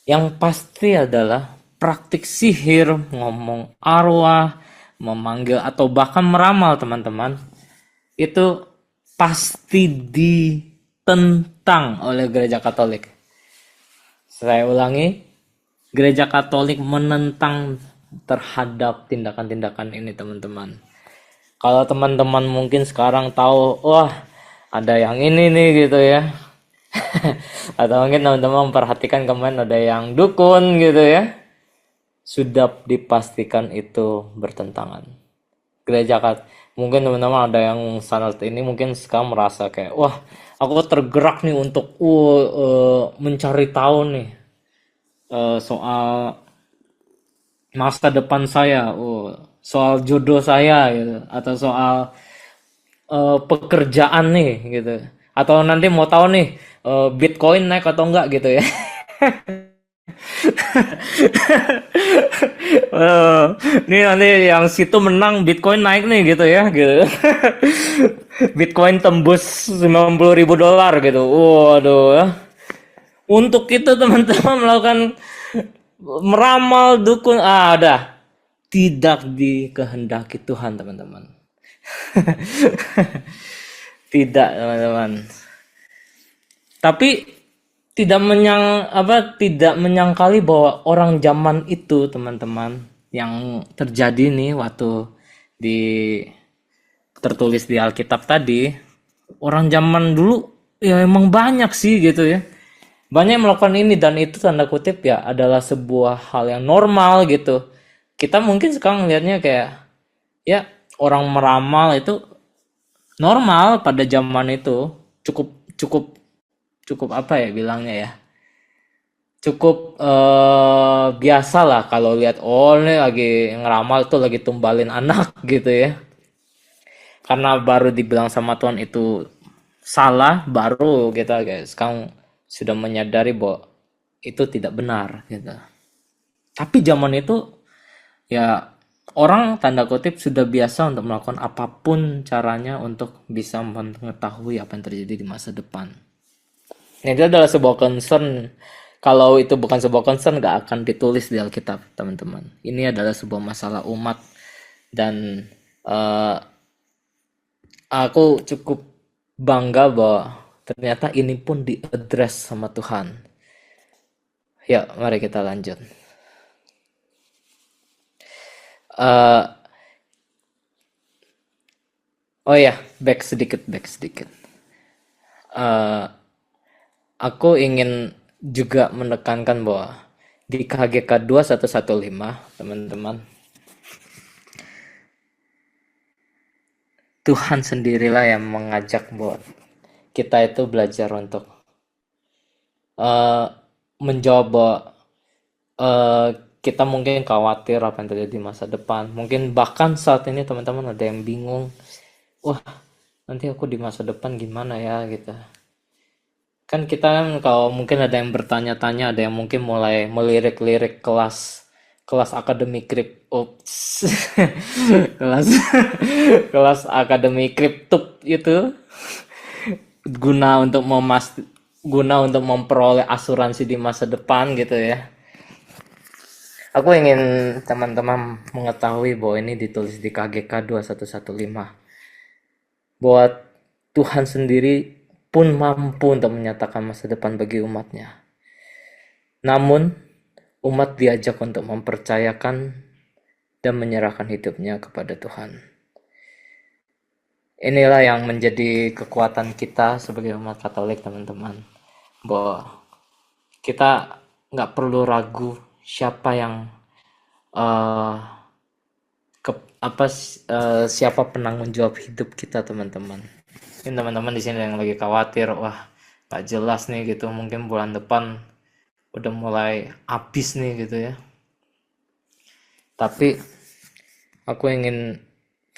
Yang pasti adalah praktik sihir, ngomong arwah, memanggil atau bahkan meramal, teman-teman, itu pasti ditentang oleh gereja Katolik. Saya ulangi, gereja Katolik menentang terhadap tindakan-tindakan ini, teman-teman. Kalau teman-teman mungkin sekarang tahu, wah ada yang ini nih gitu ya. Atau mungkin teman-teman memperhatikan kemarin ada yang dukun gitu ya. Sudah dipastikan itu bertentangan. Gereja mungkin teman-teman ada yang saat ini mungkin sekarang merasa kayak, wah aku tergerak nih untuk mencari tahu nih soal masa depan saya, soal jodoh saya gitu, atau soal pekerjaan nih gitu, atau nanti mau tahu nih Bitcoin naik atau enggak gitu ya. Ini nanti yang situ menang Bitcoin naik nih gitu ya gitu. Bitcoin tembus $90.000 gitu. Waduh. Untuk itu teman-teman melakukan meramal, dukun, udah tidak dikehendaki Tuhan, teman-teman. Tidak, teman-teman. Tapi tidak menyangkali bahwa orang zaman itu, teman-teman, yang terjadi nih waktu tertulis di Alkitab tadi, orang zaman dulu ya emang banyak sih gitu ya. Banyak yang melakukan ini, dan itu tanda kutip ya adalah sebuah hal yang normal gitu. Kita mungkin sekarang lihatnya kayak ya orang meramal itu normal pada zaman itu, cukup apa ya bilangnya ya, cukup biasa lah kalau lihat ini lagi ngeramal tuh lagi tumbalin anak gitu ya. Karena baru dibilang sama Tuhan itu salah, baru kita guys sekarang sudah menyadari bahwa itu tidak benar gitu. Tapi zaman itu ya orang tanda kutip sudah biasa untuk melakukan apapun caranya untuk bisa mengetahui apa yang terjadi di masa depan. Nah, itu adalah sebuah concern. Kalau itu bukan sebuah concern, nggak akan ditulis di Alkitab, teman-teman. Ini adalah sebuah masalah umat dan eh, aku cukup bangga bahwa ternyata ini pun diadres sama Tuhan. Ya, mari kita lanjut. Eh, oh ya, back sedikit. Eh, aku ingin juga menekankan bahwa di KGK 2115, teman-teman, Tuhan sendirilah yang mengajak buat kita itu belajar untuk eh, menjawab bahwa eh, kita mungkin khawatir apa yang terjadi di masa depan. Mungkin bahkan saat ini teman-teman ada yang bingung, wah nanti aku di masa depan gimana ya gitu. Kan kita kalau mungkin ada yang bertanya-tanya, ada yang mungkin mulai melirik-lirik kelas akademi ups, kelas kelas akademi kripto itu guna untuk memperoleh asuransi di masa depan gitu ya. Aku ingin teman-teman mengetahui bahwa ini ditulis di KGK 2115 bahwa Tuhan sendiri pun mampu untuk menyatakan masa depan bagi umatnya. Namun, umat diajak untuk mempercayakan dan menyerahkan hidupnya kepada Tuhan. Inilah yang menjadi kekuatan kita sebagai umat Katolik, teman-teman. Bahwa kita nggak perlu ragu siapa yang siapa penanggung jawab hidup kita, teman-teman. Mungkin teman-teman di sini yang lagi khawatir, wah nggak jelas nih gitu, mungkin bulan depan udah mulai habis nih gitu ya. Tapi aku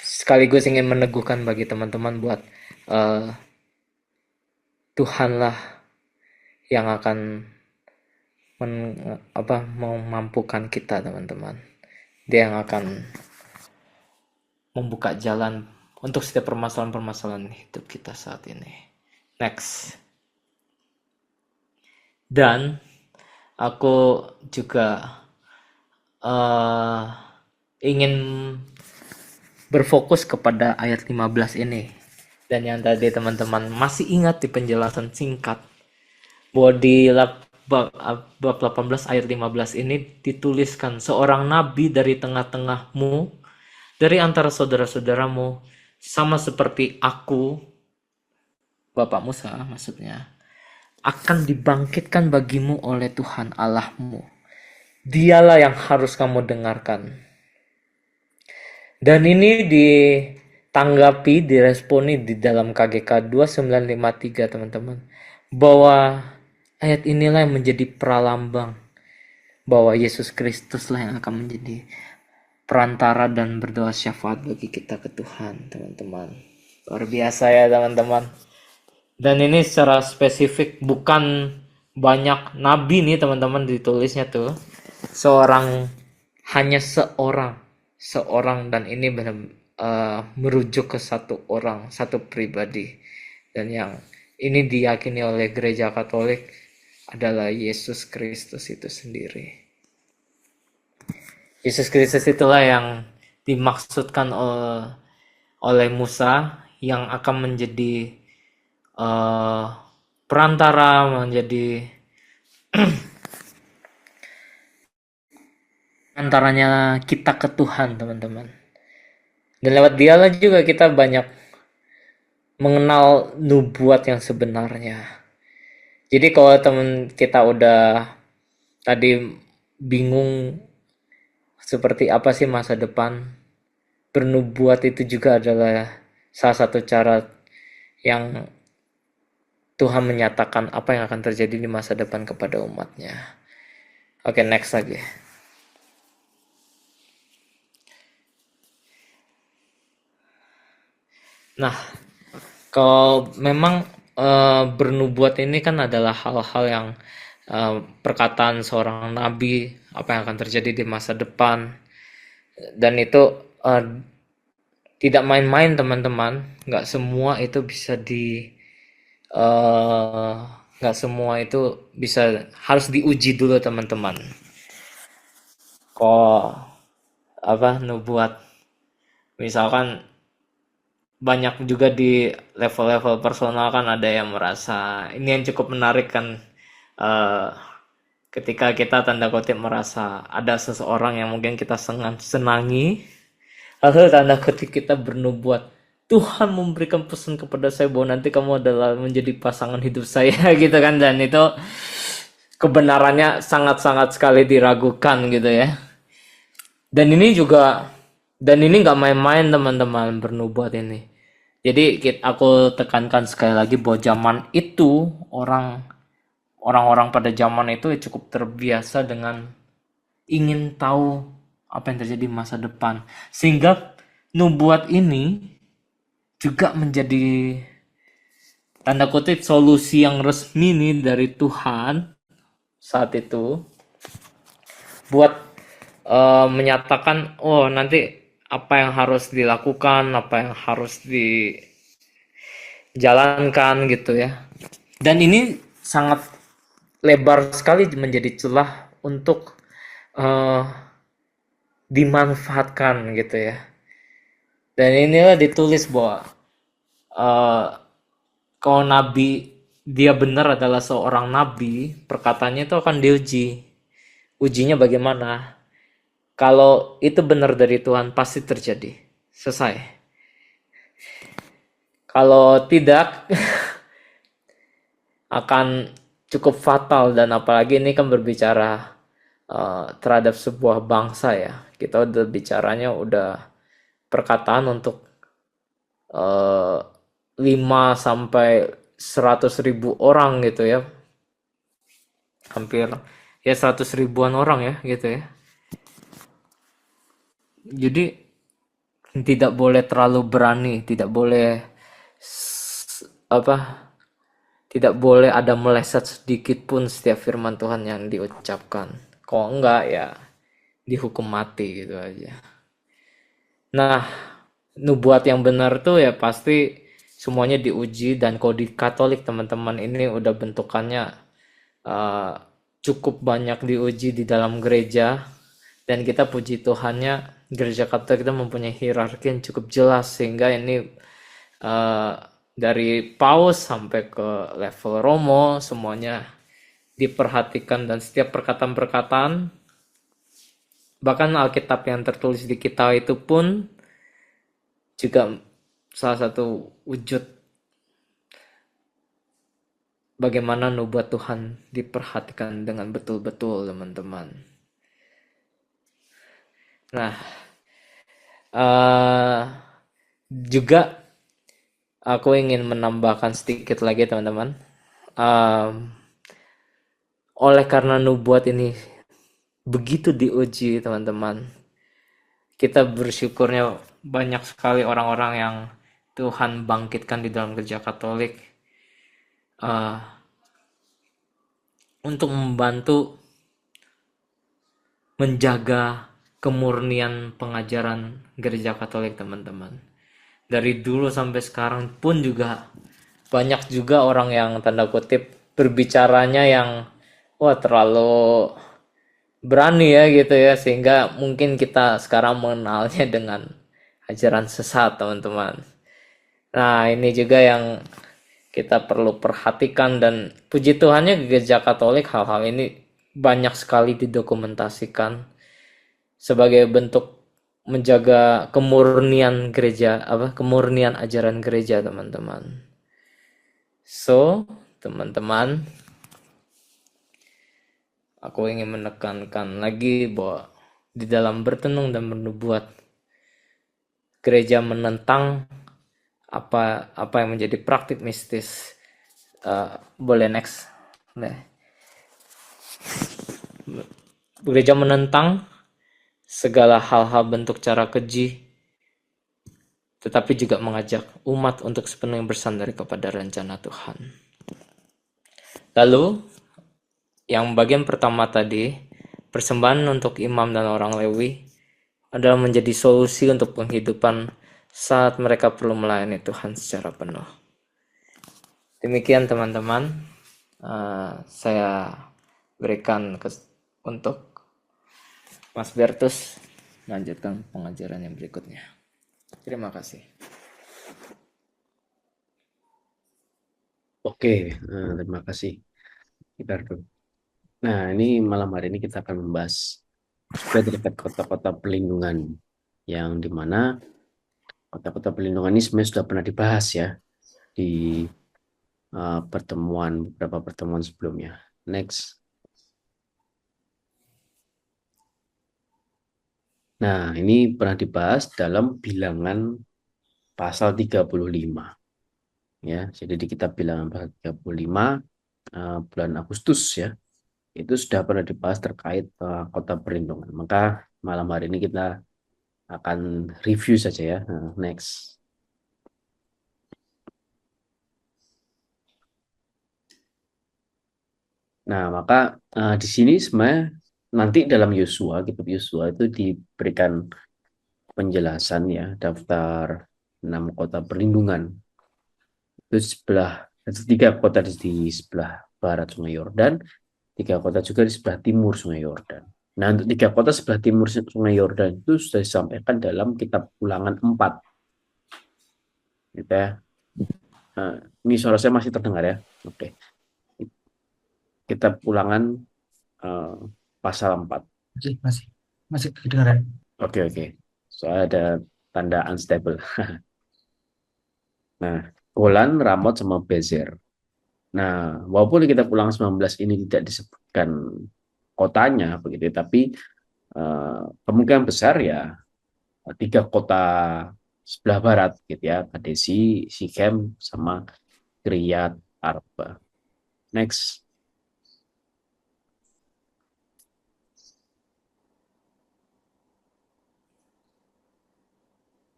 sekaligus ingin meneguhkan bagi teman-teman buat Tuhanlah yang akan memampukan kita, teman-teman. Dia yang akan membuka jalan untuk setiap permasalahan-permasalahan hidup kita saat ini. Next. Dan aku juga ingin berfokus kepada ayat 15 ini. Dan yang tadi teman-teman masih ingat di penjelasan singkat bahwa di bab 18 ayat 15 ini dituliskan seorang nabi dari tengah-tengahmu, dari antara saudara-saudaramu, sama seperti aku, Bapak Musa maksudnya, akan dibangkitkan bagimu oleh Tuhan Allahmu. Dialah yang harus kamu dengarkan. Dan ini ditanggapi, diresponi di dalam KGK 2953, teman-teman. Bahwa ayat inilah yang menjadi pralambang bahwa Yesus Kristuslah yang akan menjadi perantara dan berdoa syafaat bagi kita ke Tuhan, teman-teman. Luar biasa ya, teman-teman. Dan ini secara spesifik bukan banyak nabi nih, teman-teman, ditulisnya tuh. Hanya seorang, dan ini benar merujuk ke satu orang, satu pribadi. Dan yang ini diyakini oleh Gereja Katolik adalah Yesus Kristus itu sendiri. Yesus Kristus itulah yang dimaksudkan oleh Musa yang akan menjadi perantara, menjadi antaranya kita ke Tuhan, teman-teman. Dan lewat dialah juga kita banyak mengenal nubuat yang sebenarnya. Jadi kalau teman kita udah tadi bingung seperti apa sih masa depan, bernubuat itu juga adalah salah satu cara yang Tuhan menyatakan apa yang akan terjadi di masa depan kepada umatnya. Oke, next lagi. Nah, kalau memang bernubuat ini kan adalah hal-hal yang perkataan seorang nabi, apa yang akan terjadi di masa depan, dan itu eh, tidak main-main teman-teman. Nggak semua itu bisa eh, nggak semua itu bisa, harus diuji dulu teman-teman. Kok apa nubuat, misalkan banyak juga di level-level personal kan ada yang merasa ini yang cukup menarik kan, eh, ketika kita tanda kutip merasa ada seseorang yang mungkin kita senangi, lalu tanda kutip kita bernubuat, Tuhan memberikan pesan kepada saya bahwa nanti kamu adalah menjadi pasangan hidup saya gitu kan, dan itu kebenarannya sangat-sangat sekali diragukan gitu ya. Dan ini juga, dan ini nggak main-main teman-teman bernubuat ini. Jadi aku tekankan sekali lagi bahwa zaman itu orang-orang pada zaman itu cukup terbiasa dengan ingin tahu apa yang terjadi di masa depan. Sehingga nubuat ini juga menjadi tanda kutip solusi yang resmi nih dari Tuhan saat itu buat menyatakan, oh nanti apa yang harus dilakukan, apa yang harus dijalankan gitu ya. Dan ini sangat lebar sekali menjadi celah untuk uh, dimanfaatkan gitu ya. Dan inilah ditulis bahwa kalau nabi dia benar adalah seorang nabi, perkataannya itu akan diuji. Ujinya bagaimana? Kalau itu benar dari Tuhan pasti terjadi. Selesai. Kalau tidak akan cukup fatal, dan apalagi ini kan berbicara terhadap sebuah bangsa ya. Kita udah bicaranya udah perkataan untuk 5 sampai 100.000 orang gitu ya. Hampir ya 100 ribuan orang ya gitu ya. Jadi tidak boleh terlalu berani, tidak boleh tidak boleh ada meleset sedikit pun setiap firman Tuhan yang diucapkan. Kalau enggak ya dihukum mati gitu aja. Nah, nubuat yang benar tuh ya pasti semuanya diuji, dan kalau di Katolik teman-teman ini udah bentukannya cukup banyak diuji di dalam gereja, dan kita puji Tuhannya gereja Katolik kita mempunyai hierarki yang cukup jelas, sehingga ini dari paus sampai ke level Romo semuanya diperhatikan, dan setiap perkataan-perkataan, bahkan Alkitab yang tertulis di kita itu pun juga salah satu wujud bagaimana nubuat Tuhan diperhatikan dengan betul-betul teman-teman. Nah, juga aku ingin menambahkan sedikit lagi teman-teman. Oleh karena nubuat ini begitu diuji teman-teman, kita bersyukurnya banyak sekali orang-orang yang Tuhan bangkitkan di dalam gereja Katolik untuk membantu menjaga kemurnian pengajaran gereja Katolik teman-teman. Dari dulu sampai sekarang pun juga banyak juga orang yang tanda kutip berbicaranya yang wah terlalu berani ya gitu ya, sehingga mungkin kita sekarang mengenalnya dengan ajaran sesat teman-teman. Nah ini juga yang kita perlu perhatikan, dan puji Tuhannya gereja Katolik hal-hal ini banyak sekali didokumentasikan sebagai bentuk menjaga kemurnian gereja, kemurnian ajaran gereja teman-teman. So teman-teman, aku ingin menekankan lagi bahwa di dalam bertenung dan bernubuat, gereja menentang apa yang menjadi praktik mistis. Boleh next. Gereja menentang segala hal-hal bentuk cara keji tetapi juga mengajak umat untuk sepenuhnya bersandar kepada rencana Tuhan. Lalu, yang bagian pertama tadi, persembahan untuk imam dan orang Lewi adalah menjadi solusi untuk penghidupan saat mereka perlu melayani Tuhan secara penuh. Demikian teman-teman, saya berikan untuk Mas Bertus melanjutkan pengajaran yang berikutnya. Terima kasih. Oke, terima kasih, Ricardo. Nah, ini malam hari ini kita akan membahas supaya terkait kota-kota perlindungan, yang dimana kota-kota perlindungan ini sebenarnya sudah pernah dibahas ya di beberapa pertemuan sebelumnya. Next. Nah, ini pernah dibahas dalam bilangan pasal 35. Ya, jadi di kitab bilangan pasal 35 bulan Agustus ya. Itu sudah pernah dibahas terkait kota perlindungan. Maka malam hari ini kita akan review saja ya. Next. Nah, maka di sini sebenarnya nanti dalam Yosua, kitab Yosua itu diberikan penjelasan ya, daftar 6 kota perlindungan. Itu tiga kota di sebelah barat Sungai Yordan, 3 kota juga di sebelah timur Sungai Yordan. Nah, untuk 3 kota sebelah timur Sungai Yordan itu sudah disampaikan dalam kitab Ulangan 4. Gitu ya. Nah, ini suara saya masih terdengar ya. Oke. Kitab Ulangan pasal 4. Masih kedengaran. Oke. Soalnya ada tanda unstable. Nah, Golan, Ramot, sama Bezer. Nah, walaupun di kitab Ulangan 19 ini tidak disebutkan kotanya begitu, tapi kemungkinan besar ya 3 kota sebelah barat gitu ya, Kadesi, Sikem, sama Kriyat Arba. Next.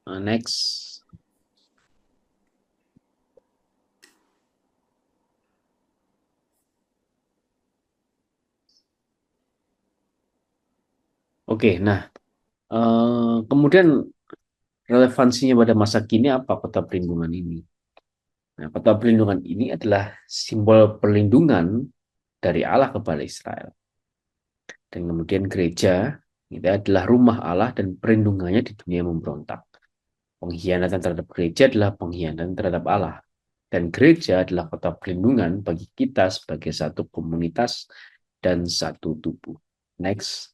Next. Oke, nah kemudian relevansinya pada masa kini apa kota perlindungan ini? Nah, kota perlindungan ini adalah simbol perlindungan dari Allah kepada Israel. Dan kemudian gereja itu adalah rumah Allah dan perlindungannya di dunia memberontak. Pengkhianatan terhadap gereja adalah pengkhianatan terhadap Allah. Dan gereja adalah kota perlindungan bagi kita sebagai satu komunitas dan satu tubuh. Next.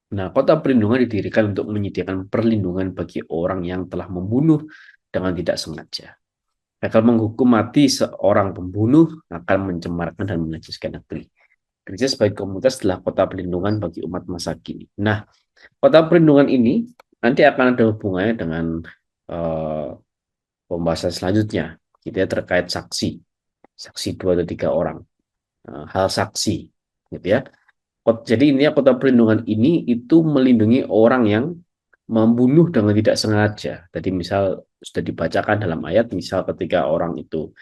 Nah, kota perlindungan didirikan untuk menyediakan perlindungan bagi orang yang telah membunuh dengan tidak sengaja. Akan menghukum mati seorang pembunuh, akan mencemarkan dan menajiskan negeri. Gereja sebagai komunitas adalah kota perlindungan bagi umat masa kini. Nah, kota perlindungan ini nanti akan ada hubungannya dengan pembahasan selanjutnya, gitu ya, terkait saksi 2 atau 3 orang, hal saksi, gitu ya. Jadi ini kota perlindungan ini itu melindungi orang yang membunuh dengan tidak sengaja. Tadi misal sudah dibacakan dalam ayat, misal ketika orang itu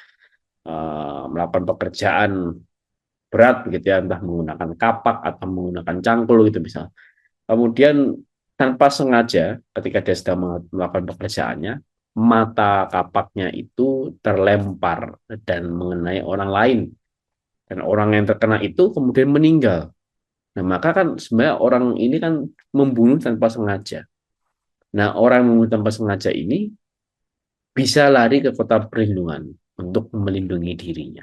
melakukan pekerjaan berat begitu ya, entah menggunakan kapak atau menggunakan cangkul gitu misal. Kemudian tanpa sengaja ketika dia sedang melakukan pekerjaannya, mata kapaknya itu terlempar dan mengenai orang lain. Dan orang yang terkena itu kemudian meninggal. Nah, maka kan sebenarnya orang ini kan membunuh tanpa sengaja. Nah, orang yang membunuh tanpa sengaja ini bisa lari ke kota perlindungan untuk melindungi dirinya.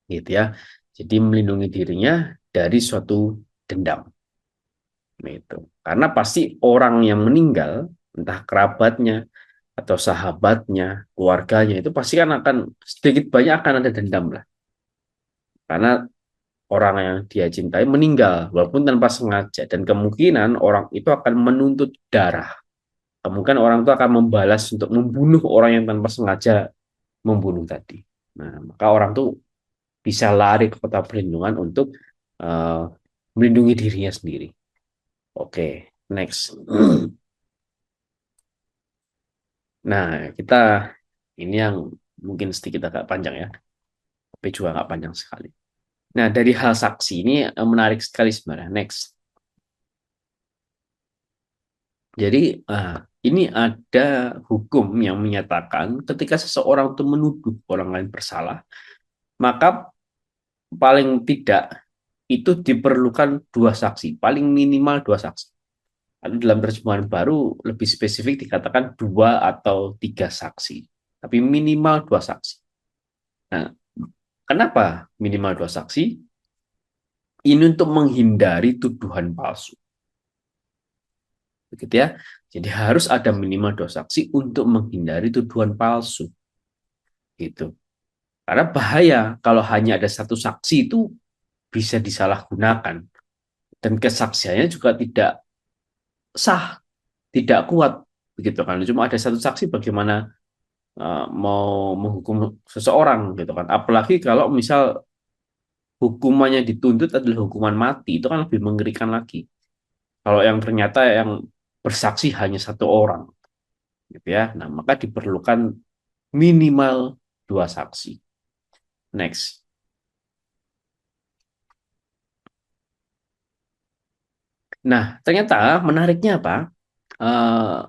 Gitu ya. Jadi melindungi dirinya dari suatu dendam. Gitu. Karena pasti orang yang meninggal, entah kerabatnya atau sahabatnya, keluarganya, itu pasti kan akan sedikit banyak akan ada dendam lah. Karena orang yang dia cintai meninggal walaupun tanpa sengaja, dan kemungkinan orang itu akan menuntut darah. Kemungkinan orang itu akan membalas untuk membunuh orang yang tanpa sengaja membunuh tadi. Nah, maka orang itu bisa lari ke kota perlindungan untuk melindungi dirinya sendiri. Oke, next. Nah, kita ini yang mungkin sedikit agak panjang ya, tapi juga nggak panjang sekali. Nah, dari hal saksi ini menarik sekali sebenarnya. Next. Jadi, ini ada hukum yang menyatakan ketika seseorang itu menuduh orang lain bersalah, maka paling tidak itu diperlukan dua saksi, paling minimal dua saksi. Lalu dalam terjemahan baru lebih spesifik dikatakan dua atau tiga saksi, tapi minimal dua saksi. Nah, kenapa minimal dua saksi? Ini untuk menghindari tuduhan palsu. Begitu ya. Jadi harus ada minimal dua saksi untuk menghindari tuduhan palsu. Gitu. Karena bahaya kalau hanya ada satu saksi itu bisa disalahgunakan. Dan kesaksiannya juga tidak sah, tidak kuat. Begitu kan. Cuma ada satu saksi bagaimana mau menghukum seseorang gitu kan. Apalagi kalau misal hukumannya dituntut adalah hukuman mati, itu kan lebih mengerikan lagi. Kalau yang ternyata yang bersaksi hanya satu orang, gitu ya. Nah, maka diperlukan minimal dua saksi. Next. Nah, ternyata menariknya apa? Eh,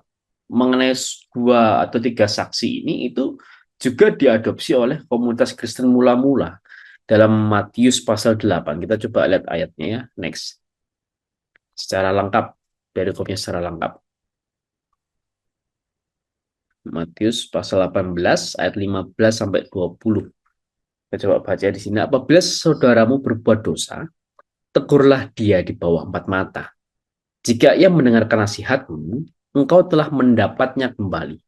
mengenai dua atau tiga saksi ini itu juga diadopsi oleh komunitas Kristen mula-mula dalam Matius pasal 8. Kita coba lihat ayatnya ya. Next. Secara lengkap, dari kopinya secara lengkap. Matius pasal 18 ayat 15 sampai 20. Kita coba baca di sini. Apabila saudaramu berbuat dosa, tegurlah dia di bawah empat mata. Jika ia mendengarkan nasihatmu, engkau telah mendapatnya kembali.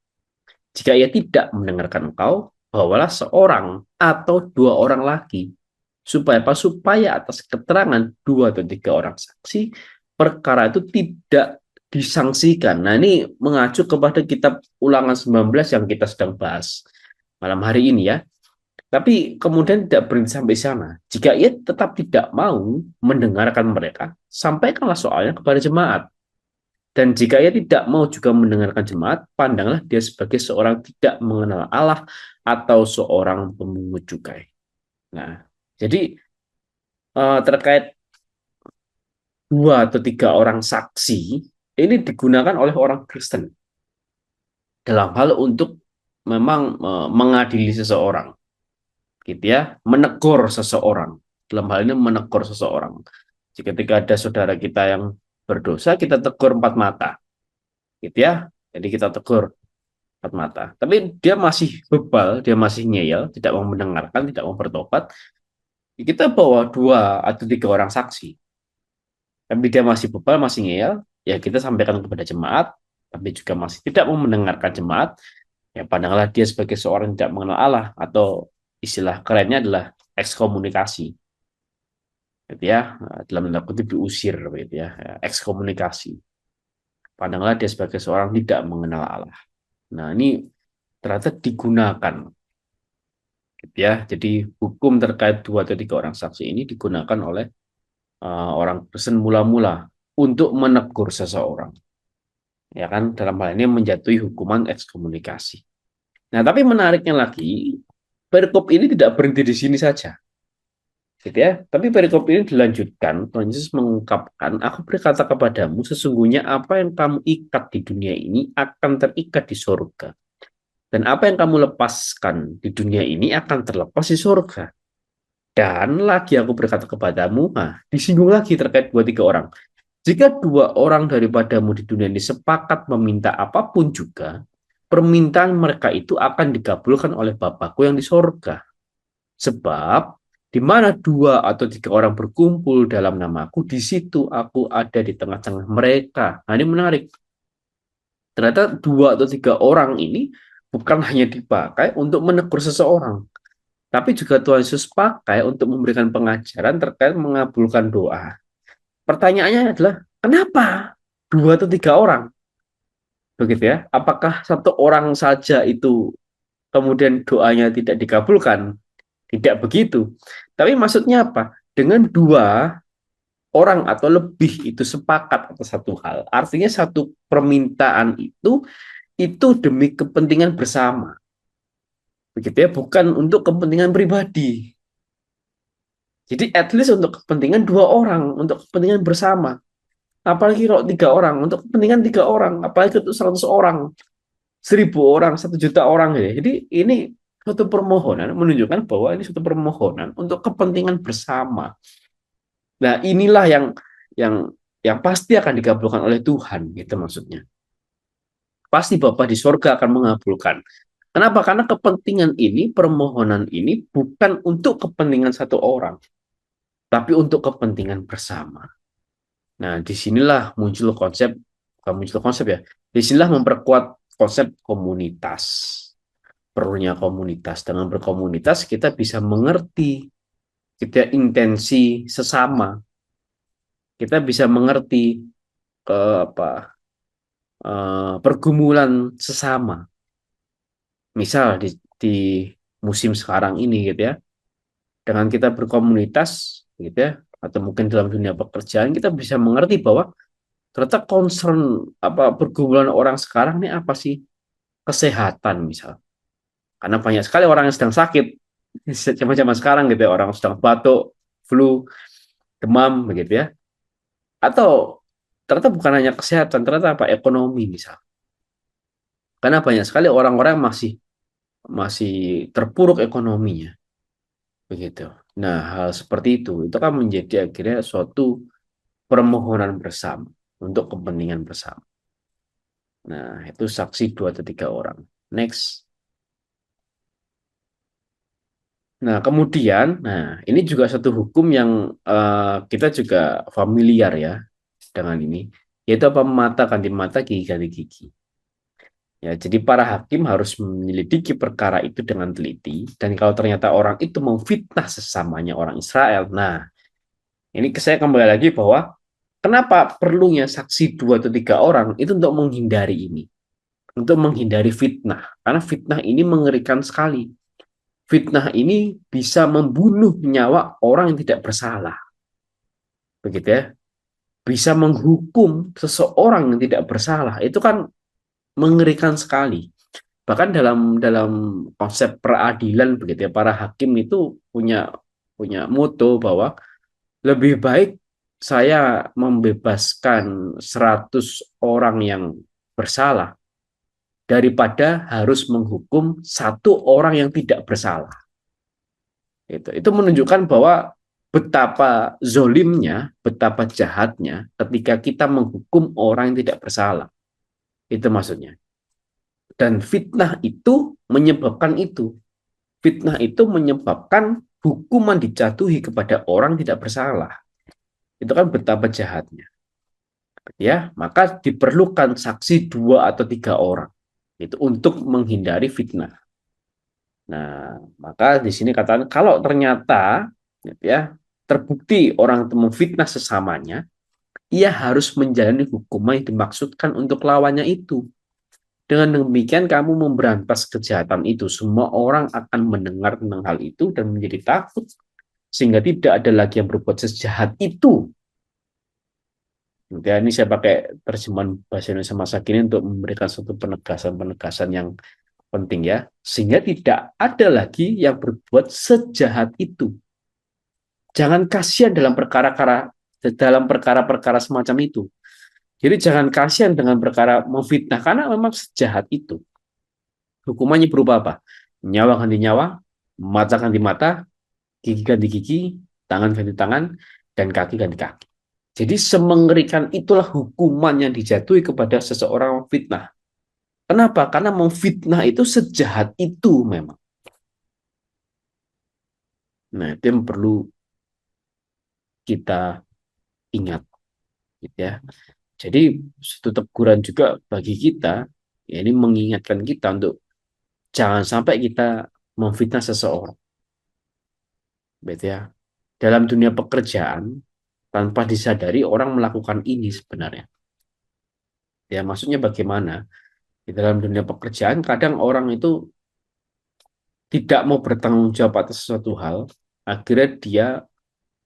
Jika ia tidak mendengarkan engkau, bawalah seorang atau dua orang lagi. Supaya apa? Supaya atas keterangan dua atau tiga orang saksi, perkara itu tidak disangsikan. Nah, ini mengacu kepada kitab Ulangan 19 yang kita sedang bahas malam hari ini ya. Tapi kemudian tidak berhenti sampai sana. Jika ia tetap tidak mau mendengarkan mereka, sampaikanlah soalnya kepada jemaat. Dan jika ia tidak mau juga mendengarkan jemaat, pandanglah dia sebagai seorang tidak mengenal Allah atau seorang pemungut cukai. Nah, jadi terkait dua atau tiga orang saksi, ini digunakan oleh orang Kristen dalam hal untuk memang mengadili seseorang. Gitu ya, menegur seseorang. Dalam hal ini menegur seseorang. Jika ketika ada saudara kita yang berdosa, kita tegur empat mata. Gitu ya. Jadi kita tegur empat mata. Tapi dia masih bebal, dia masih ngeyel, tidak mau mendengarkan, tidak mau bertobat. Kita bawa dua atau tiga orang saksi. Tapi dia masih bebal, masih ngeyel, ya kita sampaikan kepada jemaat, tapi juga masih tidak mau mendengarkan jemaat, ya pandanglah dia sebagai seorang yang tidak mengenal Allah, atau istilah kerennya adalah ekskomunikasi, gitu ya, dalam tanda kutip diusir, gitu ya, ekskomunikasi. Pandanglah dia sebagai seorang tidak mengenal Allah. Nah, ini ternyata digunakan, gitu ya. Jadi hukum terkait dua atau tiga orang saksi ini digunakan oleh orang Kristen mula-mula untuk menegur seseorang, ya kan, dalam hal ini menjatuhi hukuman ekskomunikasi. Nah, tapi menariknya lagi, perikop ini tidak berhenti di sini saja, gitu ya. Tapi perikop ini dilanjutkan, Tuhan Yesus mengungkapkan, aku berkata kepadamu, sesungguhnya apa yang kamu ikat di dunia ini akan terikat di surga. Dan apa yang kamu lepaskan di dunia ini akan terlepas di surga. Dan lagi aku berkata kepadamu, disinggung lagi terkait dua tiga orang. Jika dua orang daripadamu di dunia ini sepakat meminta apapun juga, permintaan mereka itu akan dikabulkan oleh Bapakku yang di sorga. Sebab di mana dua atau tiga orang berkumpul dalam namaku, di situ aku ada di tengah-tengah mereka. Nah, ini menarik. Ternyata dua atau tiga orang ini bukan hanya dipakai untuk menegur seseorang, tapi juga Tuhan Yesus pakai untuk memberikan pengajaran terkait mengabulkan doa. Pertanyaannya adalah, kenapa dua atau tiga orang? Begitu ya. Apakah satu orang saja itu kemudian doanya tidak dikabulkan? Tidak begitu. Tapi maksudnya apa? Dengan dua orang atau lebih itu sepakat atas satu hal, artinya satu permintaan itu demi kepentingan bersama. Begitu ya, bukan untuk kepentingan pribadi. Jadi at least untuk kepentingan dua orang, untuk kepentingan bersama. Apalagi kalau tiga orang, untuk kepentingan tiga orang, apalagi untuk 100 orang, 1.000 orang, 1 juta orang gitu. Jadi ini suatu permohonan menunjukkan bahwa ini suatu permohonan untuk kepentingan bersama. Nah, inilah yang yang pasti akan dikabulkan oleh Tuhan, gitu maksudnya. Pasti Bapa di sorga akan mengabulkan. Kenapa? Karena kepentingan ini, permohonan ini bukan untuk kepentingan satu orang, tapi untuk kepentingan bersama. Nah, disinilah muncul konsep, bukan muncul konsep ya, disinilah memperkuat konsep komunitas. Perlunya komunitas. Dengan berkomunitas kita bisa mengerti, kita intensi sesama, kita bisa mengerti apa pergumulan sesama. Misal di musim sekarang ini gitu ya, dengan kita berkomunitas gitu ya, atau mungkin dalam dunia pekerjaan kita bisa mengerti bahwa ternyata concern apa pergumulan orang sekarang ini apa sih? Kesehatan misal. Karena banyak sekali orang yang sedang sakit zaman-zaman sekarang gitu ya, orang sedang batuk, flu, demam begitu ya. Atau ternyata bukan hanya kesehatan, ternyata apa? Ekonomi misal. Karena banyak sekali orang-orang masih masih terpuruk ekonominya begitu. Nah, hal seperti itu kan menjadi akhirnya suatu permohonan bersama untuk kepentingan bersama. Nah, itu saksi 2 atau 3 orang. Next. Nah, kemudian, ini juga satu hukum yang kita juga familiar ya dengan ini, yaitu apa mata ganti mata, gigi ganti gigi. Ya, jadi para hakim harus menyelidiki perkara itu dengan teliti, dan kalau ternyata orang itu memfitnah sesamanya orang Israel, nah, ini saya kembali lagi bahwa kenapa perlunya saksi 2 atau 3 orang itu untuk menghindari ini, untuk menghindari fitnah, karena fitnah ini mengerikan sekali. Fitnah ini bisa membunuh nyawa orang yang tidak bersalah, begitu ya. Bisa menghukum seseorang yang tidak bersalah, itu kan mengerikan sekali. Bahkan dalam dalam konsep peradilan begitu ya, para hakim itu punya punya moto bahwa lebih baik saya membebaskan 100 orang yang bersalah daripada harus menghukum 1 orang yang tidak bersalah. Itu menunjukkan bahwa betapa zolimnya, betapa jahatnya ketika kita menghukum orang yang tidak bersalah. Itu maksudnya. Dan fitnah itu menyebabkan itu. Fitnah itu menyebabkan hukuman dijatuhi kepada orang tidak bersalah. Itu kan betapa jahatnya. Ya, maka diperlukan saksi 2 atau 3 orang itu untuk menghindari fitnah. Nah, maka di sini katakan kalau ternyata ya terbukti orang itu memfitnah sesamanya, ia harus menjalani hukuman yang dimaksudkan untuk lawannya itu. Dengan demikian kamu memberantas kejahatan itu. Semua orang akan mendengar tentang hal itu dan menjadi takut. Sehingga tidak ada lagi yang berbuat sejahat itu. Ya, ini saya pakai terjemahan bahasa Indonesia masa kini untuk memberikan suatu penegasan-penegasan yang penting ya. Sehingga tidak ada lagi yang berbuat sejahat itu. Jangan kasihan dalam perkara-perkara semacam itu. Jadi jangan kasihan dengan perkara memfitnah karena memang sejahat itu. Hukumannya berupa apa? Nyawa ganti nyawa, mata ganti mata, gigi ganti gigi, tangan ganti tangan, dan kaki ganti kaki. Jadi semengerikan itulah hukuman yang dijatuhi kepada seseorang memfitnah. Kenapa? Karena memfitnah itu sejahat itu memang. Nah, itu yang perlu kita ingat. Gitu ya. Jadi satu teguran juga bagi kita, ya ini mengingatkan kita untuk jangan sampai kita memfitnah seseorang. Betul ya. Dalam dunia pekerjaan, tanpa disadari orang melakukan ini sebenarnya. Ya, maksudnya bagaimana? Di dalam dunia pekerjaan, kadang orang itu tidak mau bertanggung jawab atas sesuatu hal, akhirnya dia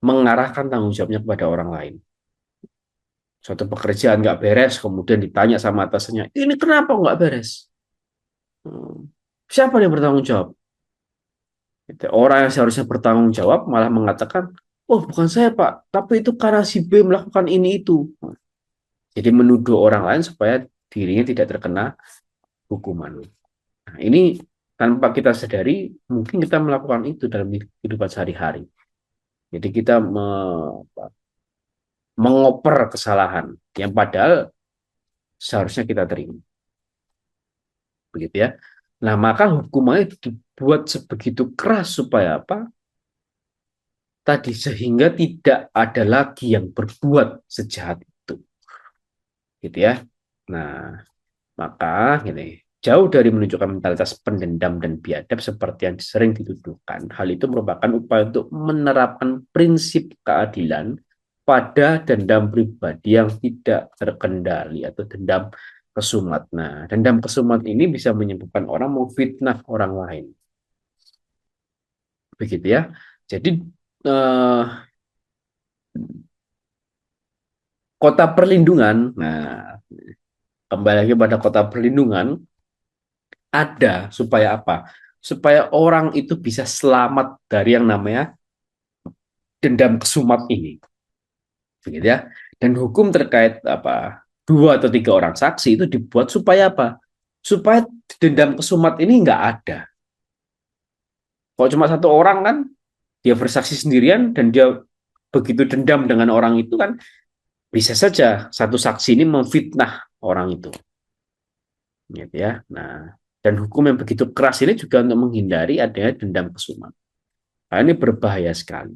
mengarahkan tanggung jawabnya kepada orang lain. Suatu pekerjaan nggak beres, kemudian ditanya sama atasannya, ini kenapa nggak beres? Siapa yang bertanggung jawab? Orang yang seharusnya bertanggung jawab malah mengatakan, oh bukan saya Pak, tapi itu karena si B melakukan ini itu. Jadi menuduh orang lain supaya dirinya tidak terkena hukuman. Nah, ini tanpa kita sadari, mungkin kita melakukan itu dalam kehidupan sehari-hari. Jadi kita mengoper kesalahan yang padahal seharusnya kita terima. Begitu ya. Nah, maka hukumannya dibuat sebegitu keras supaya apa? Tadi sehingga tidak ada lagi yang berbuat sejahat itu. Gitu ya. Nah, maka gini, jauh dari menunjukkan mentalitas pendendam dan biadab seperti yang sering dituduhkan, hal itu merupakan upaya untuk menerapkan prinsip keadilan pada dendam pribadi yang tidak terkendali atau dendam kesumat. Nah, dendam kesumat ini bisa menyebabkan orang memfitnah orang lain. Begitu ya. Jadi eh, kota perlindungan, nah kembali lagi pada kota perlindungan, ada supaya apa? Supaya orang itu bisa selamat dari yang namanya dendam kesumat ini, begitu ya. Dan hukum terkait apa 2 atau 3 orang saksi itu dibuat supaya apa? Supaya dendam kesumat ini nggak ada. Kalau cuma 1 orang kan dia bersaksi sendirian dan dia begitu dendam dengan orang itu kan bisa saja satu saksi ini memfitnah orang itu, gitu ya. Nah, dan hukum yang begitu keras ini juga untuk menghindari adanya dendam kesumat. Nah, ini berbahaya sekali.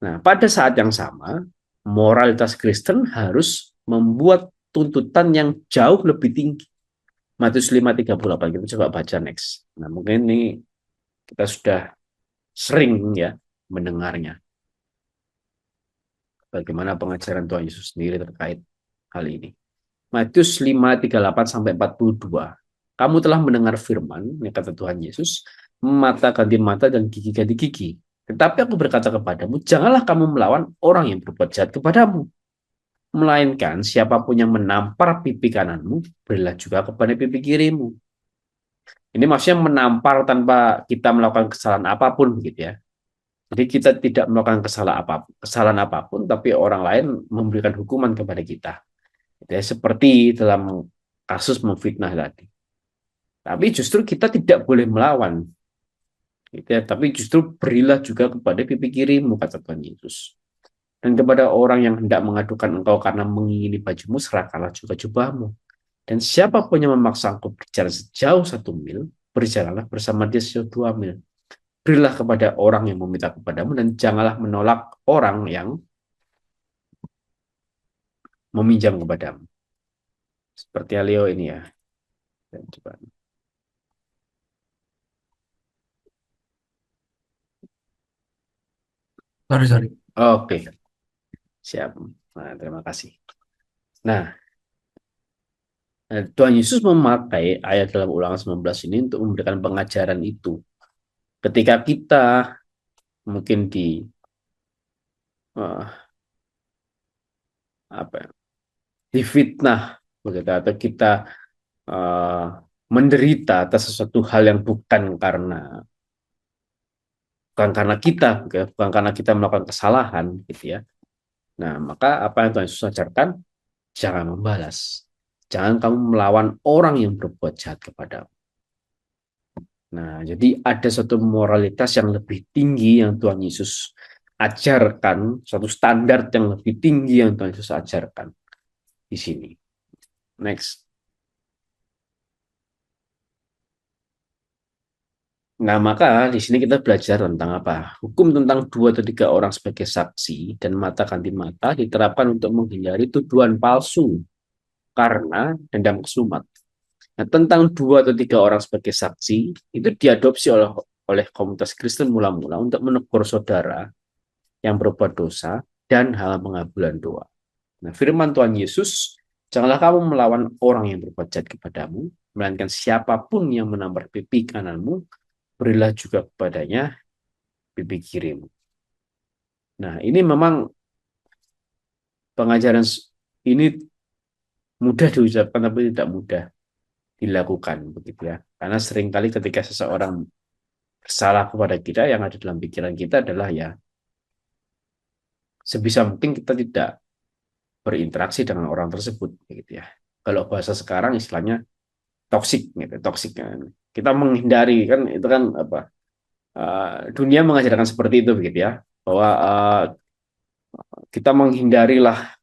Nah, pada saat yang sama, moralitas Kristen harus membuat tuntutan yang jauh lebih tinggi. Matius 5:38, kita coba baca next. Nah, mungkin ini kita sudah sering ya mendengarnya. Bagaimana pengajaran Tuhan Yesus sendiri terkait hal ini. Matius 5:38-42. Kamu telah mendengar firman, ini kata Tuhan Yesus, mata ganti mata dan gigi ganti gigi. Tetapi aku berkata kepadamu, janganlah kamu melawan orang yang berbuat jahat kepadamu. Melainkan siapapun yang menampar pipi kananmu, berilah juga kepada pipi kirimu. Ini maksudnya menampar tanpa kita melakukan kesalahan apapun, gitu ya. Jadi kita tidak melakukan kesalahan apapun, tapi orang lain memberikan hukuman kepada kita. Ya, seperti dalam kasus memfitnah tadi. Tapi justru kita tidak boleh melawan. Gitu ya. Tapi justru berilah juga kepada pipi kirimu, kata Tuhan Yesus. Dan kepada orang yang hendak mengadukan engkau karena mengingini bajumu, serahkanlah juga jubahmu. Dan siapapun yang memaksa engkau berjalan sejauh 1 mil, berjalanlah bersama dia sejauh 2 mil. Berilah kepada orang yang meminta kepadamu, dan janganlah menolak orang yang meminjam kepadamu. Seperti Leo ini ya. Coba. Sorry. Oke, siap. Nah, terima kasih. Nah, Tuhan Yesus memakai ayat dalam Ulangan 19 ini untuk memberikan pengajaran itu. Ketika kita mungkin uh, difitnah begitu, atau kita uh, menderita atas sesuatu hal yang bukan karena kita, bukan karena kita melakukan kesalahan, gitu ya. Nah, maka apa yang Tuhan Yesus ajarkan? Jangan membalas. Jangan kamu melawan orang yang berbuat jahat kepadamu. Nah, jadi ada satu moralitas yang lebih tinggi yang Tuhan Yesus ajarkan, suatu standar yang lebih tinggi yang Tuhan Yesus ajarkan di sini. Next. Nah, maka di sini kita belajar tentang apa? Hukum tentang 2 atau 3 orang sebagai saksi dan mata ganti mata diterapkan untuk menghindari tuduhan palsu karena dendam kesumat. Nah, tentang 2 atau 3 orang sebagai saksi itu diadopsi oleh komunitas Kristen mula-mula untuk menegur saudara yang berbuat dosa dan hal pengabulan doa. Nah, firman Tuhan Yesus, janganlah kamu melawan orang yang berbuat jahat kepadamu, melainkan siapapun yang menampar pipi kananmu, berilah juga kepadanya pipi kirimu. Nah, ini memang pengajaran ini mudah diucapkan tapi tidak mudah dilakukan begitu ya. Karena seringkali ketika seseorang bersalah kepada kita, yang ada dalam pikiran kita adalah ya sebisa mungkin kita tidak berinteraksi dengan orang tersebut gitu ya. Kalau bahasa sekarang istilahnya toksik gitu, toksik kan. Kita menghindari kan itu kan apa? Dunia mengajarkan seperti itu begitu ya. Bahwa kita menghindarilah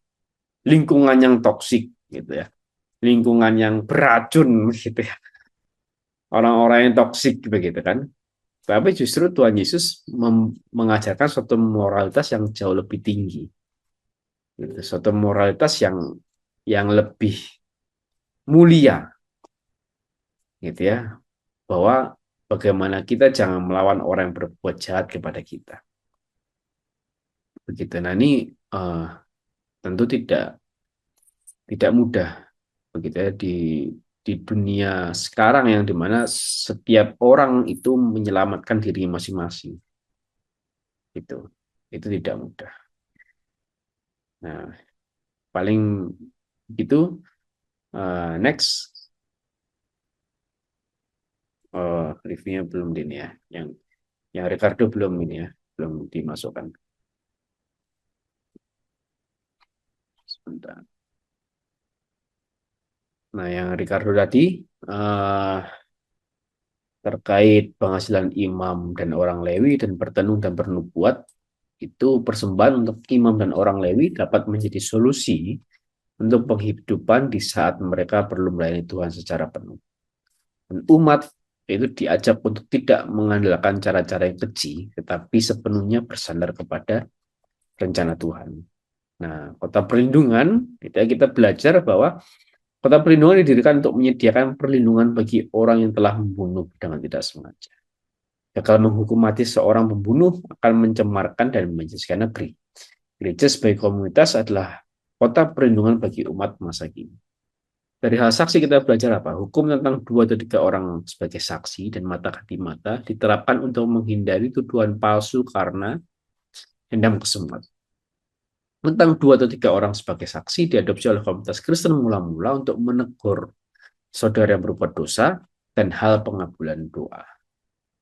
lingkungan yang toksik gitu ya. Lingkungan yang beracun gitu ya. Orang-orang yang toksik begitu kan. Tapi justru Tuhan Yesus mengajarkan suatu moralitas yang jauh lebih tinggi. Gitu. Suatu moralitas yang lebih mulia gitu ya. Bahwa bagaimana kita jangan melawan orang yang berbuat jahat kepada kita. Begitu. Nah, ini tentu tidak mudah begitu ya di dunia sekarang yang dimana setiap orang itu menyelamatkan diri masing-masing. Itu tidak mudah. Nah, paling gitu. Next, reviewnya belum ini ya, yang Ricardo belum ini ya, belum dimasukkan. Sebentar. Nah, yang Ricardo tadi terkait penghasilan imam dan orang Lewi dan bertenung dan bernubuat, itu persembahan untuk imam dan orang Lewi dapat menjadi solusi untuk penghidupan di saat mereka perlu melayani Tuhan secara penuh. Dan umat itu diajak untuk tidak mengandalkan cara-cara yang keji, tetapi sepenuhnya bersandar kepada rencana Tuhan. Nah, kota perlindungan, kita belajar bahwa kota perlindungan didirikan untuk menyediakan perlindungan bagi orang yang telah membunuh dengan tidak sengaja. Gagal menghukum mati seorang pembunuh akan mencemarkan dan menjadikan negeri. Gereja sebagai komunitas adalah kota perlindungan bagi umat masa kini. Dari hal saksi kita belajar apa? Hukum tentang 2 atau 3 orang sebagai saksi dan mata kaki mata diterapkan untuk menghindari tuduhan palsu karena dendam kesemut. Tentang 2 atau 3 orang sebagai saksi diadopsi oleh komunitas Kristen mula-mula untuk menegur saudara yang berbuat dosa dan hal pengabulan doa.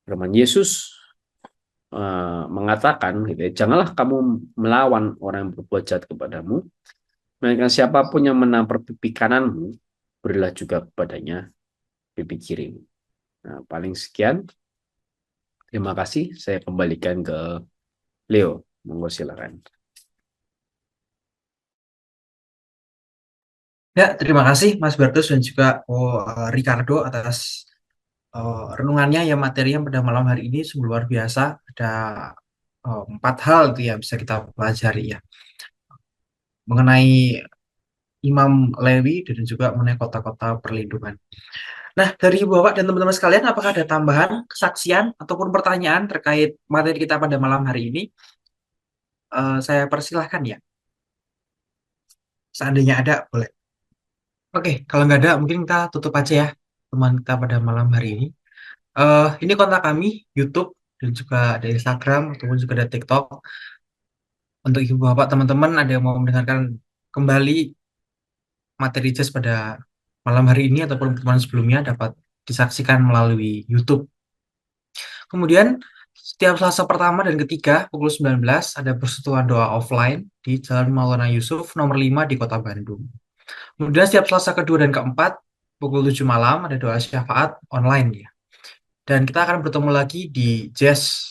Firman Yesus mengatakan, gitu ya, janganlah kamu melawan orang yang berbuat jahat kepadamu, melainkan siapapun yang menampar pipi kananmu, berilah juga kepadanya pipi kirimu. Nah, paling sekian. Terima kasih. Saya kembalikan ke Leo. Monggo silakan. Ya, terima kasih Mas Bertus dan juga Ricardo atas renungannya ya, materinya pada malam hari ini sungguh luar biasa. Ada 4 hal itu ya bisa kita pelajari ya mengenai Imam Lewi dan juga mengenai kota-kota perlindungan. Nah, dari Bapak dan teman-teman sekalian, apakah ada tambahan, kesaksian, ataupun pertanyaan terkait materi kita pada malam hari ini? Saya persilahkan ya. Seandainya ada, boleh. Oke, kalau nggak ada, mungkin kita tutup aja ya teman kita pada malam hari ini. Ini kontak kami, YouTube, dan juga ada Instagram, ataupun juga ada TikTok. Untuk ibu bapak, teman-teman, ada yang mau mendengarkan kembali materi Jazz pada malam hari ini, ataupun pertemuan sebelumnya, dapat disaksikan melalui YouTube. Kemudian, setiap Selasa pertama dan ketiga, pukul 19, ada persekutuan doa offline di Jalan Maulana Yusuf, nomor 5 di Kota Bandung. Kemudian, setiap Selasa kedua dan keempat, pukul 7 malam, ada doa syafaat online ya. Dan kita akan bertemu lagi di Jazz